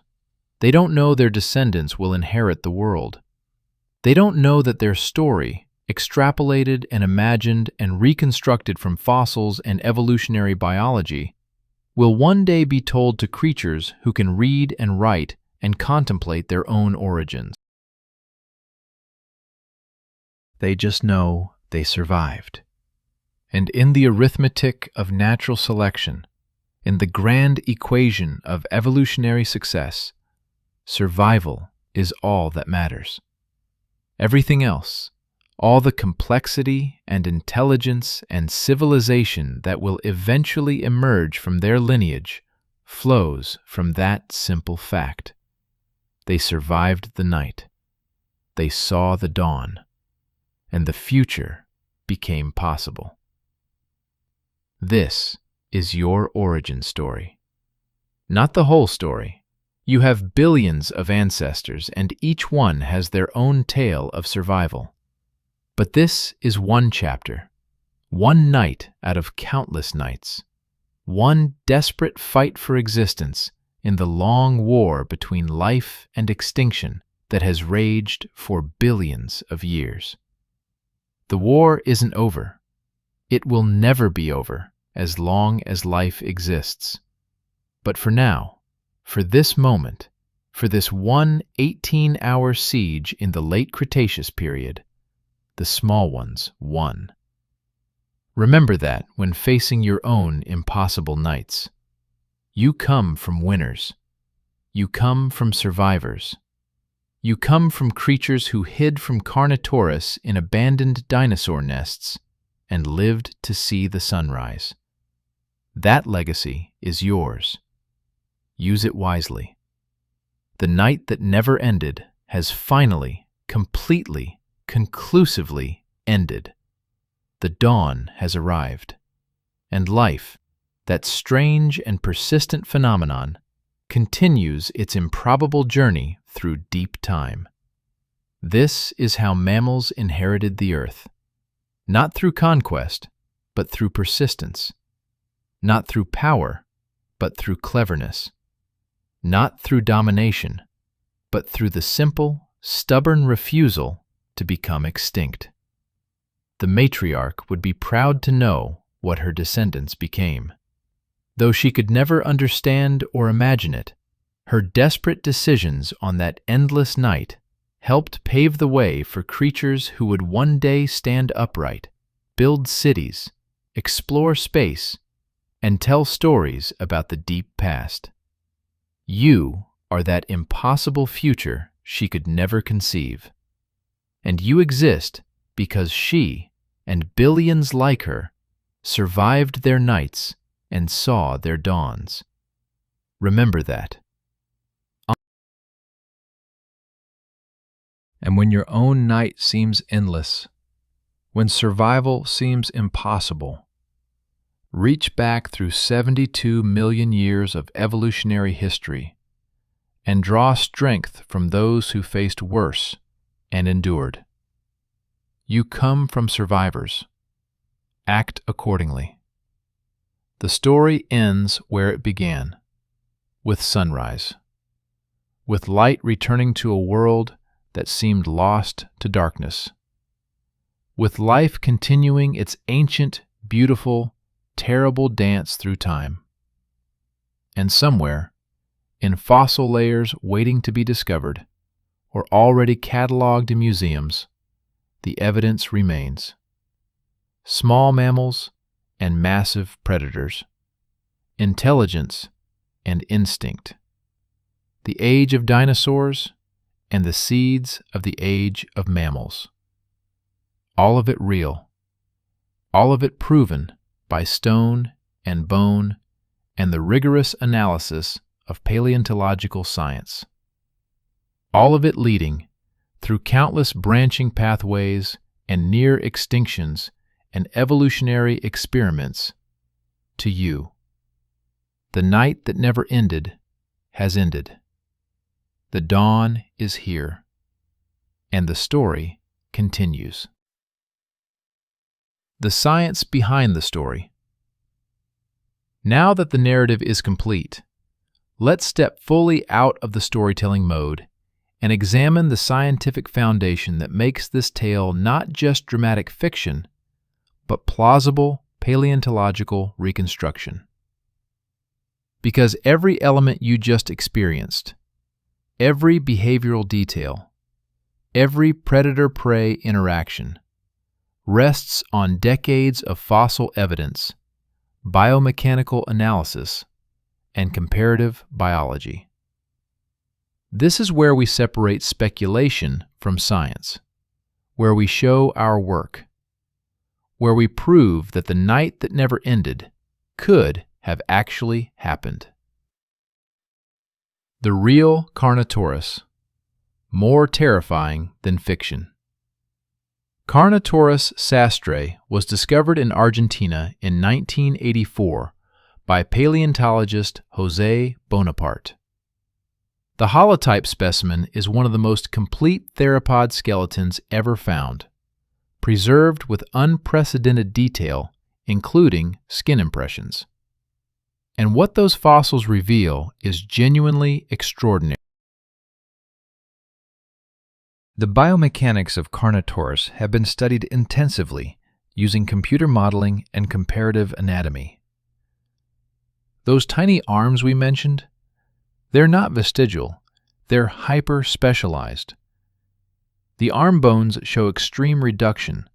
They don't know their descendants will inherit the world. They don't know that their story, extrapolated and imagined and reconstructed from fossils and evolutionary biology, will one day be told to creatures who can read and write and contemplate their own origins. They just know they survived. And in the arithmetic of natural selection, in the grand equation of evolutionary success, survival is all that matters. Everything else, all the complexity and intelligence and civilization that will eventually emerge from their lineage, flows from that simple fact. They survived the night. They saw the dawn. And the future became possible. This is your origin story. Not the whole story. You have billions of ancestors, and each one has their own tale of survival. But this is one chapter, one night out of countless nights, one desperate fight for existence in the long war between life and extinction that has raged for billions of years. The war isn't over. It will never be over as long as life exists. But for now, for this moment, for this one 18-hour siege in the late Cretaceous period, the small ones won. Remember that when facing your own impossible nights. You come from winners. You come from survivors. You come from creatures who hid from Carnotaurus in abandoned dinosaur nests and lived to see the sunrise. That legacy is yours. Use it wisely. The night that never ended has finally, completely, conclusively ended. The dawn has arrived. And life, that strange and persistent phenomenon, continues its improbable journey through deep time. This is how mammals inherited the earth. Not through conquest, but through persistence. Not through power, but through cleverness. Not through domination, but through the simple, stubborn refusal to become extinct. The matriarch would be proud to know what her descendants became. Though she could never understand or imagine it, her desperate decisions on that endless night helped pave the way for creatures who would one day stand upright, build cities, explore space, and tell stories about the deep past. You are that impossible future she could never conceive. And you exist because she, and billions like her, survived their nights and saw their dawns. Remember that. And when your own night seems endless, when survival seems impossible, reach back through 72 million years of evolutionary history and draw strength from those who faced worse and endured. You come from survivors. Act accordingly. The story ends where it began, with sunrise, with light returning to a world that seemed lost to darkness, with life continuing its ancient, beautiful, terrible dance through time. And somewhere, in fossil layers waiting to be discovered, or already catalogued in museums, the evidence remains. Small mammals and massive predators, intelligence and instinct, the age of dinosaurs and the seeds of the age of mammals. All of it real, all of it proven by stone and bone and the rigorous analysis of paleontological science. All of it leading, through countless branching pathways and near extinctions and evolutionary experiments, to you. The night that never ended has ended. The dawn is here, and the story continues. The science behind the story. Now that the narrative is complete, let's step fully out of the storytelling mode and examine the scientific foundation that makes this tale not just dramatic fiction, but plausible paleontological reconstruction. Because every element you just experienced, every behavioral detail, every predator-prey interaction, rests on decades of fossil evidence, biomechanical analysis, and comparative biology. This is where we separate speculation from science, where we show our work, where we prove that the night that never ended could have actually happened. The real Carnotaurus, more terrifying than fiction. Carnotaurus sastrae was discovered in Argentina in 1984 by paleontologist José Bonaparte. The holotype specimen is one of the most complete theropod skeletons ever found, preserved with unprecedented detail, including skin impressions. And what those fossils reveal is genuinely extraordinary. The biomechanics of Carnotaurus have been studied intensively using computer modeling and comparative anatomy. Those tiny arms we mentioned, they're not vestigial, they're hyper-specialized. The arm bones show extreme reduction,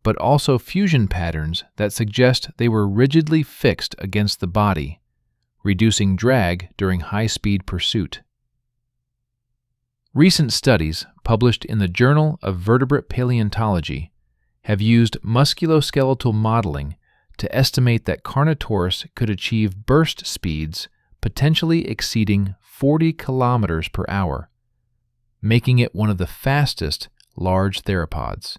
but also fusion patterns that suggest they were rigidly fixed against the body, reducing drag during high-speed pursuit. Recent studies published in the Journal of Vertebrate Paleontology have used musculoskeletal modeling to estimate that Carnotaurus could achieve burst speeds potentially exceeding 40 kilometers per hour, making it one of the fastest large theropods.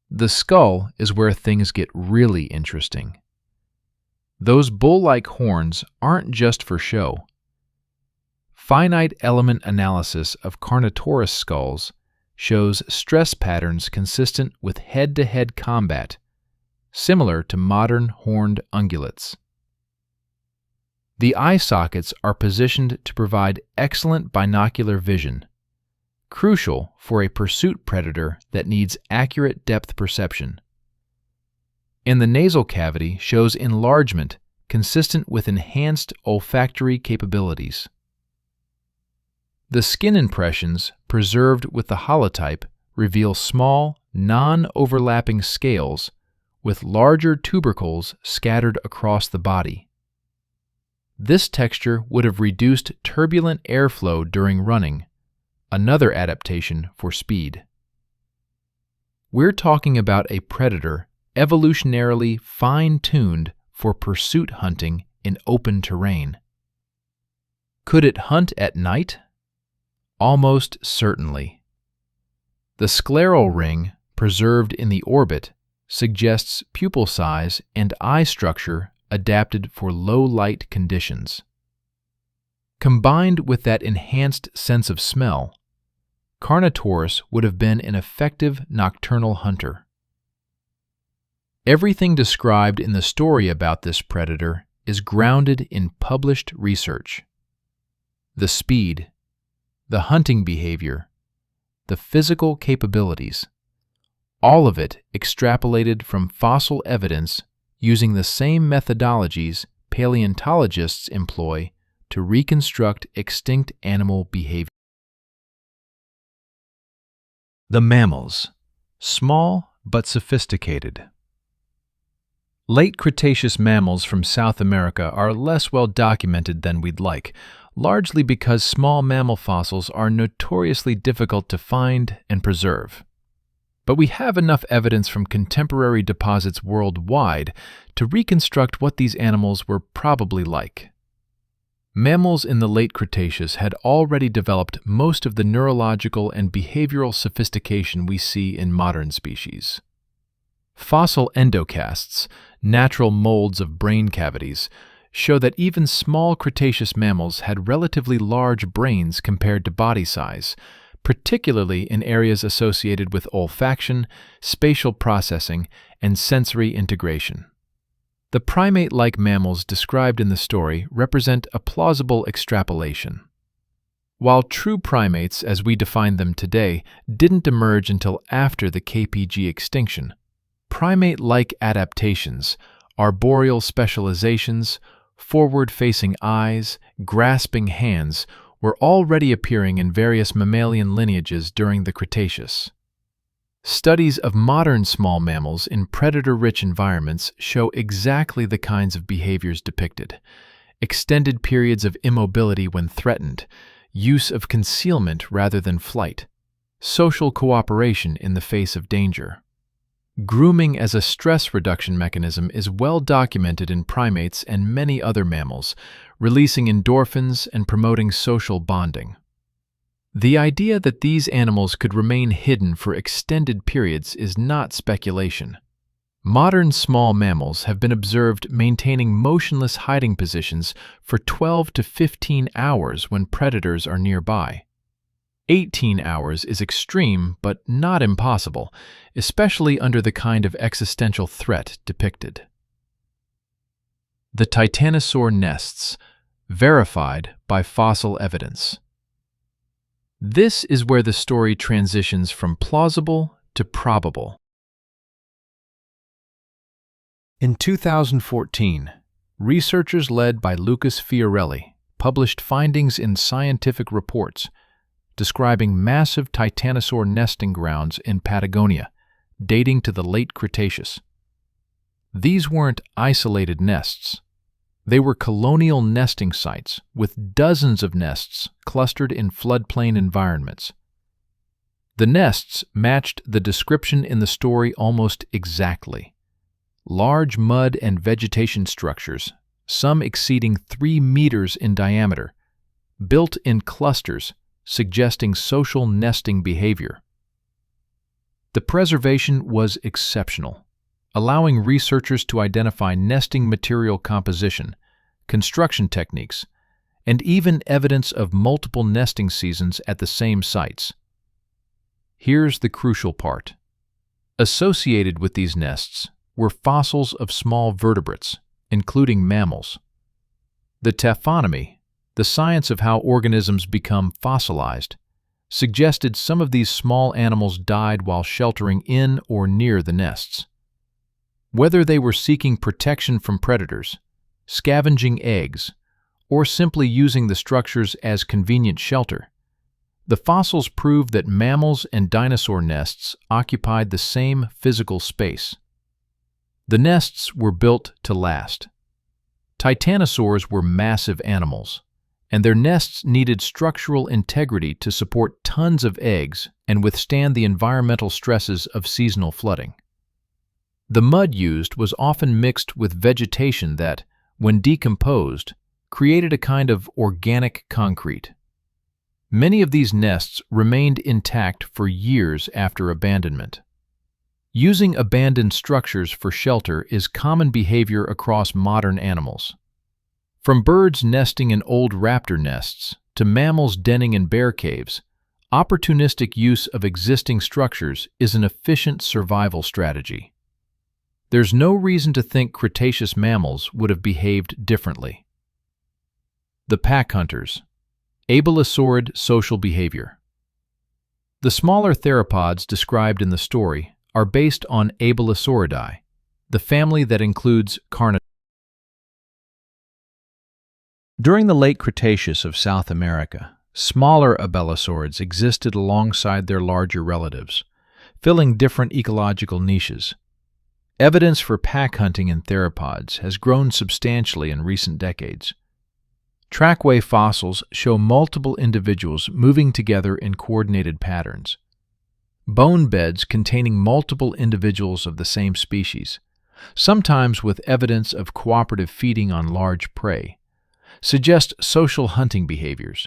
The skull is where things get really interesting. Those bull-like horns aren't just for show. Finite element analysis of Carnotaurus skulls shows stress patterns consistent with head-to-head combat, similar to modern horned ungulates. The eye sockets are positioned to provide excellent binocular vision, crucial for a pursuit predator that needs accurate depth perception. And the nasal cavity shows enlargement consistent with enhanced olfactory capabilities. The skin impressions preserved with the holotype reveal small, non-overlapping scales with larger tubercles scattered across the body. This texture would have reduced turbulent airflow during running, another adaptation for speed. We're talking about a predator evolutionarily fine-tuned for pursuit hunting in open terrain. Could it hunt at night? Almost certainly. The scleral ring preserved in the orbit suggests pupil size and eye structure adapted for low-light conditions. Combined with that enhanced sense of smell, Carnotaurus would have been an effective nocturnal hunter. Everything described in the story about this predator is grounded in published research. The speed, the hunting behavior, the physical capabilities, all of it extrapolated from fossil evidence using the same methodologies paleontologists employ to reconstruct extinct animal behavior. The mammals, small but sophisticated. Late Cretaceous mammals from South America are less well documented than we'd like, largely because small mammal fossils are notoriously difficult to find and preserve. But we have enough evidence from contemporary deposits worldwide to reconstruct what these animals were probably like. Mammals in the late Cretaceous had already developed most of the neurological and behavioral sophistication we see in modern species. Fossil endocasts, natural molds of brain cavities, show that even small Cretaceous mammals had relatively large brains compared to body size, particularly in areas associated with olfaction, spatial processing, and sensory integration. The primate-like mammals described in the story represent a plausible extrapolation. While true primates, as we define them today, didn't emerge until after the KPG extinction, primate-like adaptations, arboreal specializations, forward-facing eyes, grasping hands, were already appearing in various mammalian lineages during the Cretaceous. Studies of modern small mammals in predator-rich environments show exactly the kinds of behaviors depicted: extended periods of immobility when threatened, use of concealment rather than flight, social cooperation in the face of danger. Grooming as a stress reduction mechanism is well documented in primates and many other mammals, releasing endorphins and promoting social bonding. The idea that these animals could remain hidden for extended periods is not speculation. Modern small mammals have been observed maintaining motionless hiding positions for 12 to 15 hours when predators are nearby. 18 hours is extreme but not impossible, especially under the kind of existential threat depicted. The titanosaur nests, verified by fossil evidence. This is where the story transitions from plausible to probable. In 2014, researchers led by Lucas Fiorelli published findings in scientific reports describing massive titanosaur nesting grounds in Patagonia, dating to the late Cretaceous. These weren't isolated nests. They were colonial nesting sites with dozens of nests clustered in floodplain environments. The nests matched the description in the story almost exactly. Large mud and vegetation structures, some exceeding 3 meters in diameter, built in clusters, suggesting social nesting behavior. The preservation was exceptional, allowing researchers to identify nesting material composition, construction techniques, and even evidence of multiple nesting seasons at the same sites. Here's the crucial part. Associated with these nests were fossils of small vertebrates, including mammals. The taphonomy, the science of how organisms become fossilized, suggested some of these small animals died while sheltering in or near the nests. Whether they were seeking protection from predators, scavenging eggs, or simply using the structures as convenient shelter, the fossils prove that mammals and dinosaur nests occupied the same physical space. The nests were built to last. Titanosaurs were massive animals, and their nests needed structural integrity to support tons of eggs and withstand the environmental stresses of seasonal flooding. The mud used was often mixed with vegetation that, when decomposed, created a kind of organic concrete. Many of these nests remained intact for years after abandonment. Using abandoned structures for shelter is common behavior across modern animals. From birds nesting in old raptor nests to mammals denning in bear caves, opportunistic use of existing structures is an efficient survival strategy. There's no reason to think Cretaceous mammals would have behaved differently. The pack hunters. Abelosaurid social behavior. The smaller theropods described in the story are based on Abelosauridae, the family that includes Carnotaurus. During the late Cretaceous of South America, smaller abelisaurids existed alongside their larger relatives, filling different ecological niches. Evidence for pack hunting in theropods has grown substantially in recent decades. Trackway fossils show multiple individuals moving together in coordinated patterns. Bone beds containing multiple individuals of the same species, sometimes with evidence of cooperative feeding on large prey, suggest social hunting behaviors.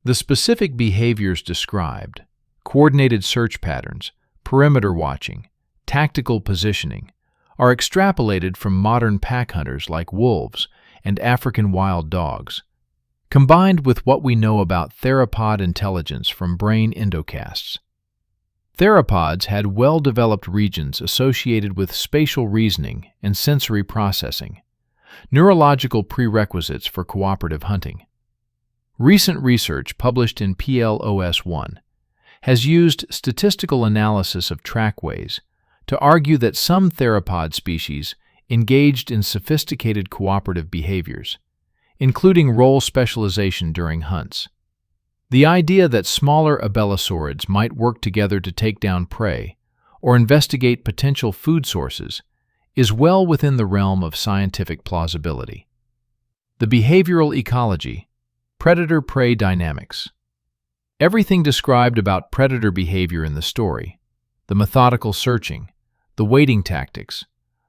The specific behaviors described, coordinated search patterns, perimeter watching, tactical positioning, are extrapolated from modern pack hunters like wolves and African wild dogs, combined with what we know about theropod intelligence from brain endocasts. Theropods had well-developed regions associated with spatial reasoning and sensory processing, neurological prerequisites for cooperative hunting. Recent research published in PLOS 1 has used statistical analysis of trackways to argue that some theropod species engaged in sophisticated cooperative behaviors, including role specialization during hunts. The idea that smaller abelisaurids might work together to take down prey or investigate potential food sources is well within the realm of scientific plausibility. The behavioral ecology, predator-prey dynamics. Everything described about predator behavior in the story, the methodical searching, the waiting tactics,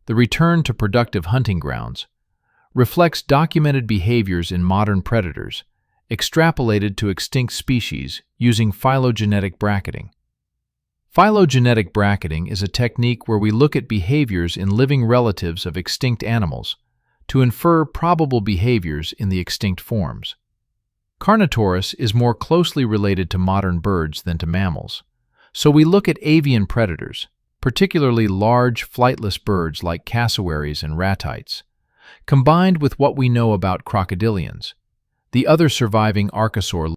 the return to productive hunting grounds, reflects documented behaviors in modern predators, extrapolated to extinct species using phylogenetic bracketing. Phylogenetic bracketing is a technique where we look at behaviors in living relatives of extinct animals to infer probable behaviors in the extinct forms. Carnotaurus is more closely related to modern birds than to mammals, so we look at avian predators, particularly large flightless birds like cassowaries and ratites, combined with what we know about crocodilians, the other surviving archosaur.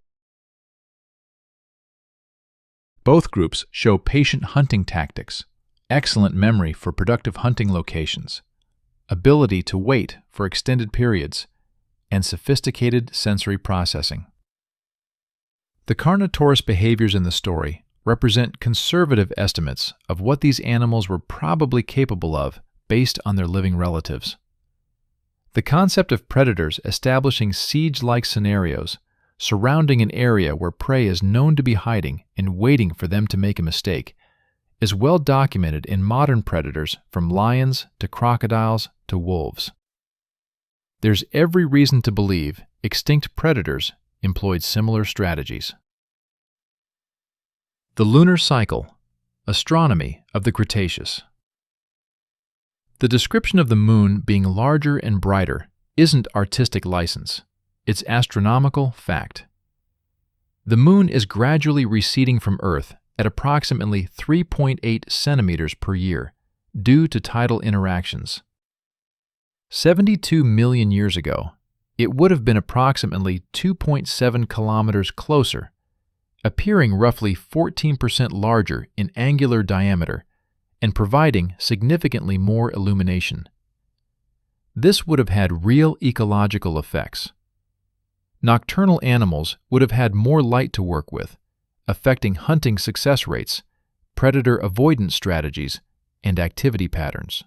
Both groups show patient hunting tactics, excellent memory for productive hunting locations, ability to wait for extended periods, and sophisticated sensory processing. The Carnotaurus behaviors in the story represent conservative estimates of what these animals were probably capable of based on their living relatives. The concept of predators establishing siege-like scenarios surrounding an area where prey is known to be hiding and waiting for them to make a mistake is well documented in modern predators from lions to crocodiles to wolves. There's every reason to believe extinct predators employed similar strategies. The lunar cycle, astronomy of the Cretaceous. The description of the moon being larger and brighter isn't artistic license, it's astronomical fact. The moon is gradually receding from Earth at approximately 3.8 centimeters per year due to tidal interactions. 72 million years ago, it would have been approximately 2.7 kilometers closer, appearing roughly 14% larger in angular diameter and providing significantly more illumination. This would have had real ecological effects. Nocturnal animals would have had more light to work with, affecting hunting success rates, predator avoidance strategies, and activity patterns.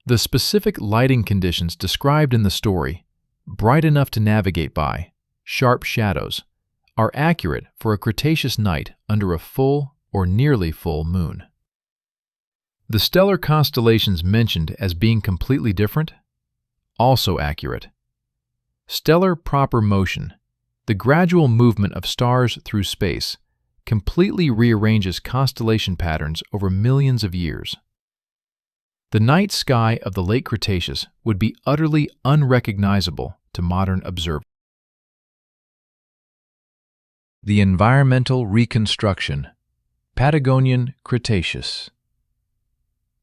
The specific lighting conditions described in the story, bright enough to navigate by, sharp shadows, are accurate for a Cretaceous night under a full or nearly full moon. The stellar constellations mentioned as being completely different? Also accurate. Stellar proper motion, the gradual movement of stars through space, completely rearranges constellation patterns over millions of years. The night sky of the late Cretaceous would be utterly unrecognizable to modern observers. The environmental reconstruction, Patagonian Cretaceous.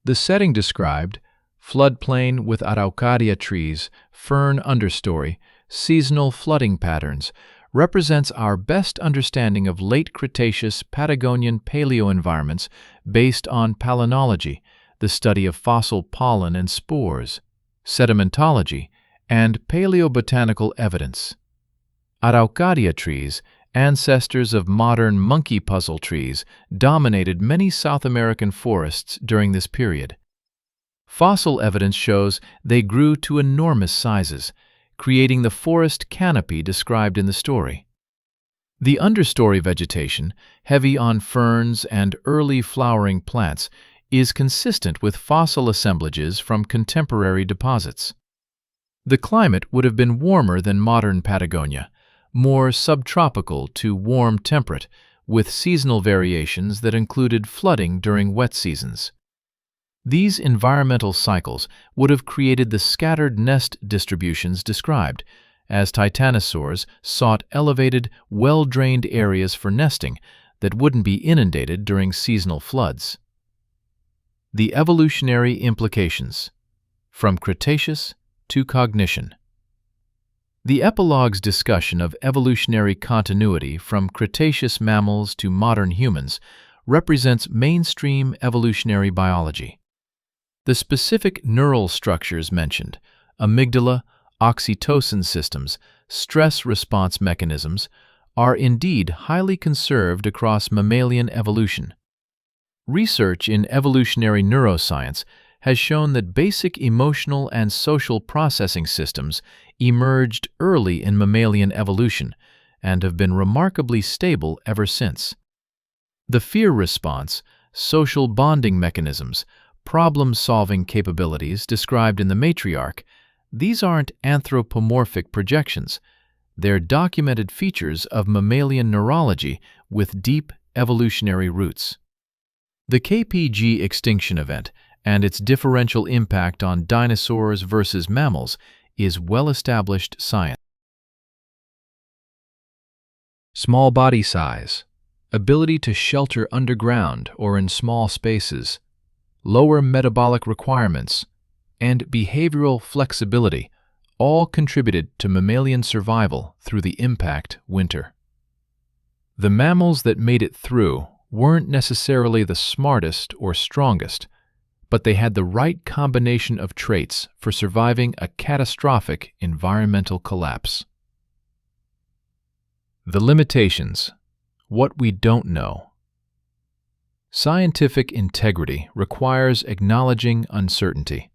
The setting described, floodplain with araucaria trees, fern understory, seasonal flooding patterns, represents our best understanding of late Cretaceous Patagonian paleoenvironments based on palynology, the study of fossil pollen and spores, sedimentology, and paleobotanical evidence. Araucaria trees, ancestors of modern monkey puzzle trees, dominated many South American forests during this period. Fossil evidence shows they grew to enormous sizes, creating the forest canopy described in the story. The understory vegetation, heavy on ferns and early flowering plants, is consistent with fossil assemblages from contemporary deposits. The climate would have been warmer than modern Patagonia, more subtropical to warm temperate, with seasonal variations that included flooding during wet seasons. These environmental cycles would have created the scattered nest distributions described, as titanosaurs sought elevated, well-drained areas for nesting that wouldn't be inundated during seasonal floods. The evolutionary implications. From Cretaceous to cognition. The epilogue's discussion of evolutionary continuity from Cretaceous mammals to modern humans represents mainstream evolutionary biology. The specific neural structures mentioned, amygdala, oxytocin systems, stress response mechanisms, are indeed highly conserved across mammalian evolution. Research in evolutionary neuroscience has shown that basic emotional and social processing systems emerged early in mammalian evolution and have been remarkably stable ever since. The fear response, social bonding mechanisms, problem-solving capabilities described in the matriarch, these aren't anthropomorphic projections. They're documented features of mammalian neurology with deep evolutionary roots. The KPG extinction event and its differential impact on dinosaurs versus mammals is well-established science. Small body size, ability to shelter underground or in small spaces, lower metabolic requirements, and behavioral flexibility all contributed to mammalian survival through the impact winter. The mammals that made it through weren't necessarily the smartest or strongest, but they had the right combination of traits for surviving a catastrophic environmental collapse. The limitations. What we don't know. Scientific integrity requires acknowledging uncertainty.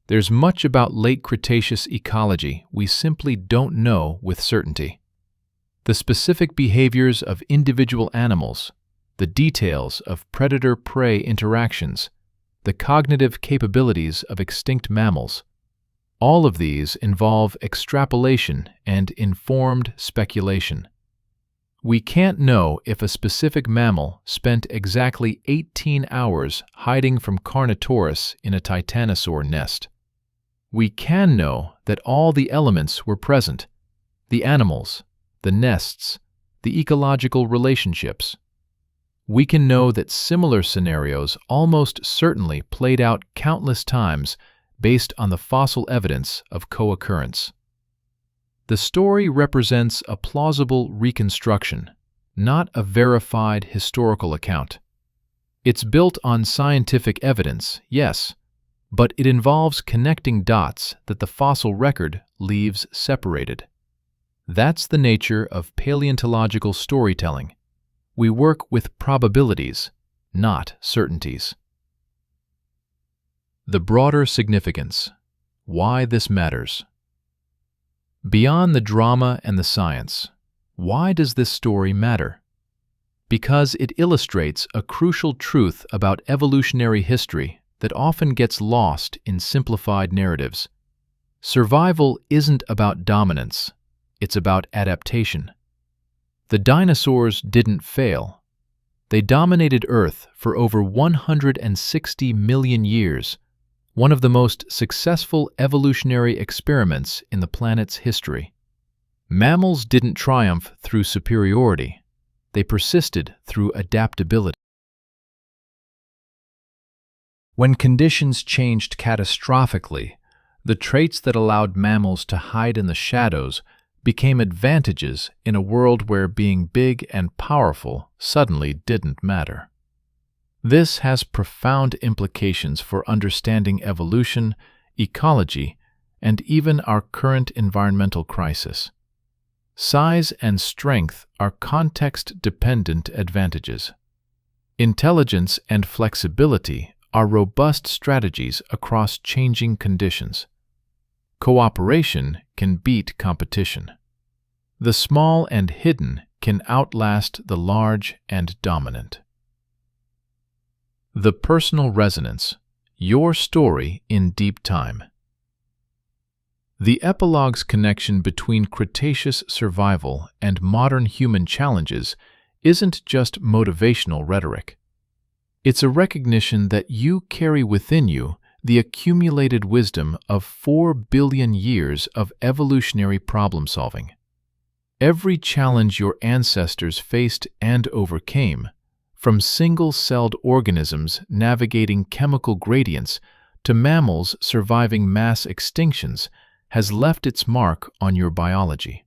There's much about late Cretaceous ecology we simply don't know with certainty. The specific behaviors of individual animals, the details of predator-prey interactions, the cognitive capabilities of extinct mammals, all of these involve extrapolation and informed speculation. We can't know if a specific mammal spent exactly 18 hours hiding from Carnotaurus in a titanosaur nest. We can know that all the elements were present: the animals, the nests, the ecological relationships. We can know that similar scenarios almost certainly played out countless times based on the fossil evidence of co-occurrence. The story represents a plausible reconstruction, not a verified historical account. It's built on scientific evidence, yes, but it involves connecting dots that the fossil record leaves separated. That's the nature of paleontological storytelling. We work with probabilities, not certainties. The broader significance. Why this matters. Beyond the drama and the science, why does this story matter? Because it illustrates a crucial truth about evolutionary history that often gets lost in simplified narratives. Survival isn't about dominance, it's about adaptation. The dinosaurs didn't fail. They dominated Earth for over 160 million years, one of the most successful evolutionary experiments in the planet's history. Mammals didn't triumph through superiority. They persisted through adaptability. When conditions changed catastrophically, the traits that allowed mammals to hide in the shadows became advantages in a world where being big and powerful suddenly didn't matter. This has profound implications for understanding evolution, ecology, and even our current environmental crisis. Size and strength are context-dependent advantages. Intelligence and flexibility are robust strategies across changing conditions. Cooperation can beat competition. The small and hidden can outlast the large and dominant. The personal resonance, your story in deep time. The epilogue's connection between Cretaceous survival and modern human challenges isn't just motivational rhetoric. It's a recognition that you carry within you the accumulated wisdom of 4 billion years of evolutionary problem-solving. Every challenge your ancestors faced and overcame, from single-celled organisms navigating chemical gradients to mammals surviving mass extinctions, has left its mark on your biology.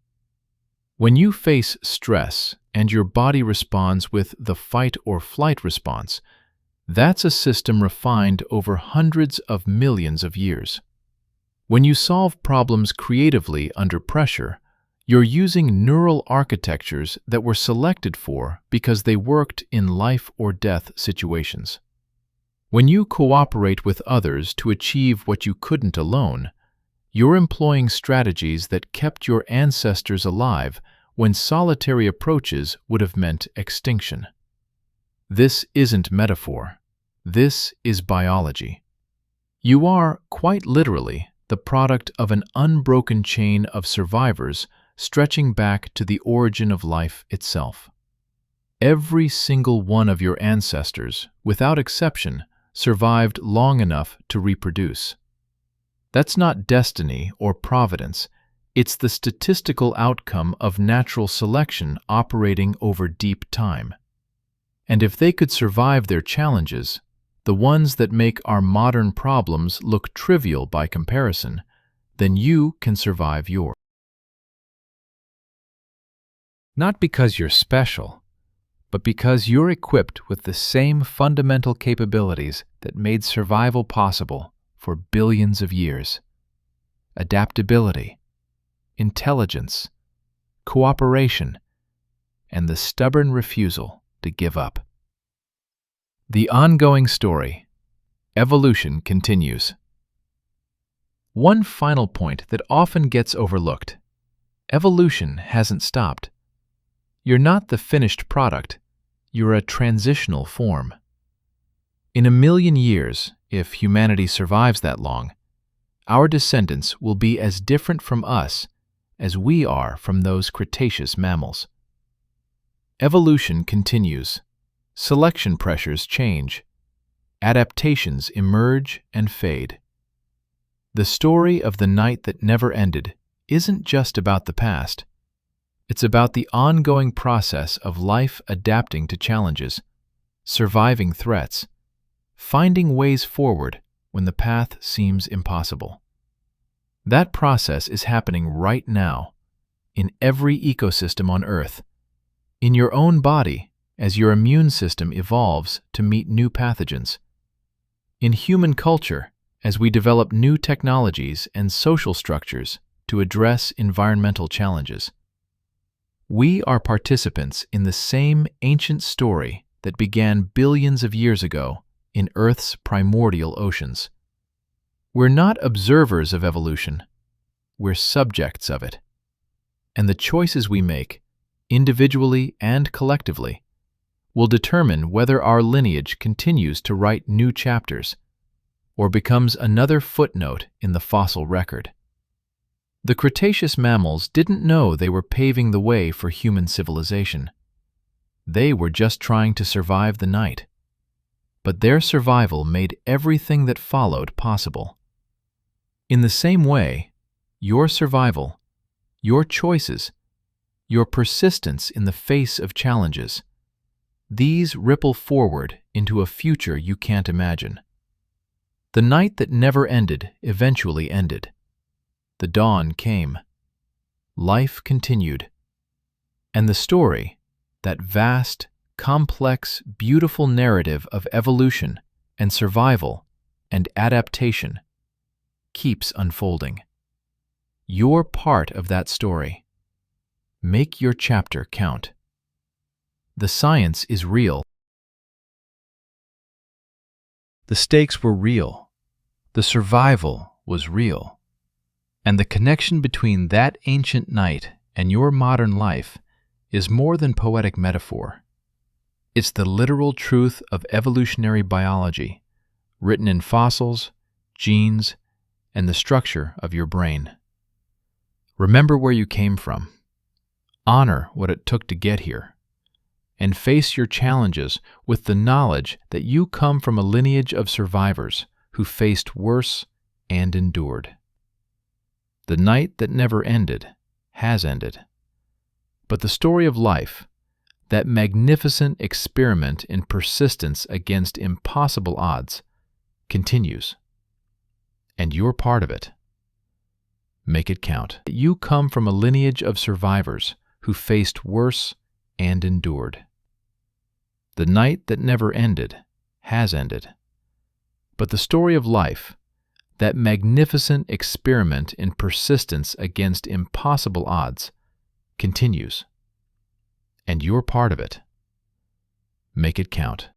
When you face stress and your body responds with the fight-or-flight response, that's a system refined over hundreds of millions of years. When you solve problems creatively under pressure, you're using neural architectures that were selected for because they worked in life-or-death situations. When you cooperate with others to achieve what you couldn't alone, you're employing strategies that kept your ancestors alive when solitary approaches would have meant extinction. This isn't metaphor. This is biology. You are, quite literally, the product of an unbroken chain of survivors stretching back to the origin of life itself. Every single one of your ancestors, without exception, survived long enough to reproduce. That's not destiny or providence. It's the statistical outcome of natural selection operating over deep time. And if they could survive their challenges, the ones that make our modern problems look trivial by comparison, then you can survive yours. Not because you're special, but because you're equipped with the same fundamental capabilities that made survival possible for billions of years. Adaptability, intelligence, cooperation, and the stubborn refusal to give up. The ongoing story, evolution, continues. One final point that often gets overlooked: evolution hasn't stopped. You're not the finished product, you're a transitional form. In 1,000,000 years, if humanity survives that long, our descendants will be as different from us as we are from those Cretaceous mammals. Evolution continues. Selection pressures change. Adaptations emerge and fade. The story of the night that never ended isn't just about the past. It's about the ongoing process of life adapting to challenges, surviving threats, finding ways forward when the path seems impossible. That process is happening right now, in every ecosystem on Earth, in your own body as your immune system evolves to meet new pathogens, in human culture as we develop new technologies and social structures to address environmental challenges. We are participants in the same ancient story that began billions of years ago in Earth's primordial oceans. We're not observers of evolution, we're subjects of it. And the choices we make, individually and collectively, will determine whether our lineage continues to write new chapters or becomes another footnote in the fossil record. The Cretaceous mammals didn't know they were paving the way for human civilization. They were just trying to survive the night. But their survival made everything that followed possible. In the same way, your survival, your choices, your persistence in the face of challenges, these ripple forward into a future you can't imagine. The night that never ended eventually ended. The dawn came. Life continued. And the story, that vast, complex, beautiful narrative of evolution and survival and adaptation, keeps unfolding. You're part of that story. Make your chapter count. The science is real. The stakes were real. The survival was real. And the connection between that ancient night and your modern life is more than poetic metaphor. It's the literal truth of evolutionary biology, written in fossils, genes, and the structure of your brain. Remember where you came from. Honor what it took to get here. And face your challenges with the knowledge that you come from a lineage of survivors who faced worse and endured. The night that never ended has ended. But the story of life, that magnificent experiment in persistence against impossible odds, continues. And you're part of it. Make it count. You come from a lineage of survivors who faced worse and endured. The night that never ended has ended. But the story of life, that magnificent experiment in persistence against impossible odds, continues. And you're part of it. Make it count.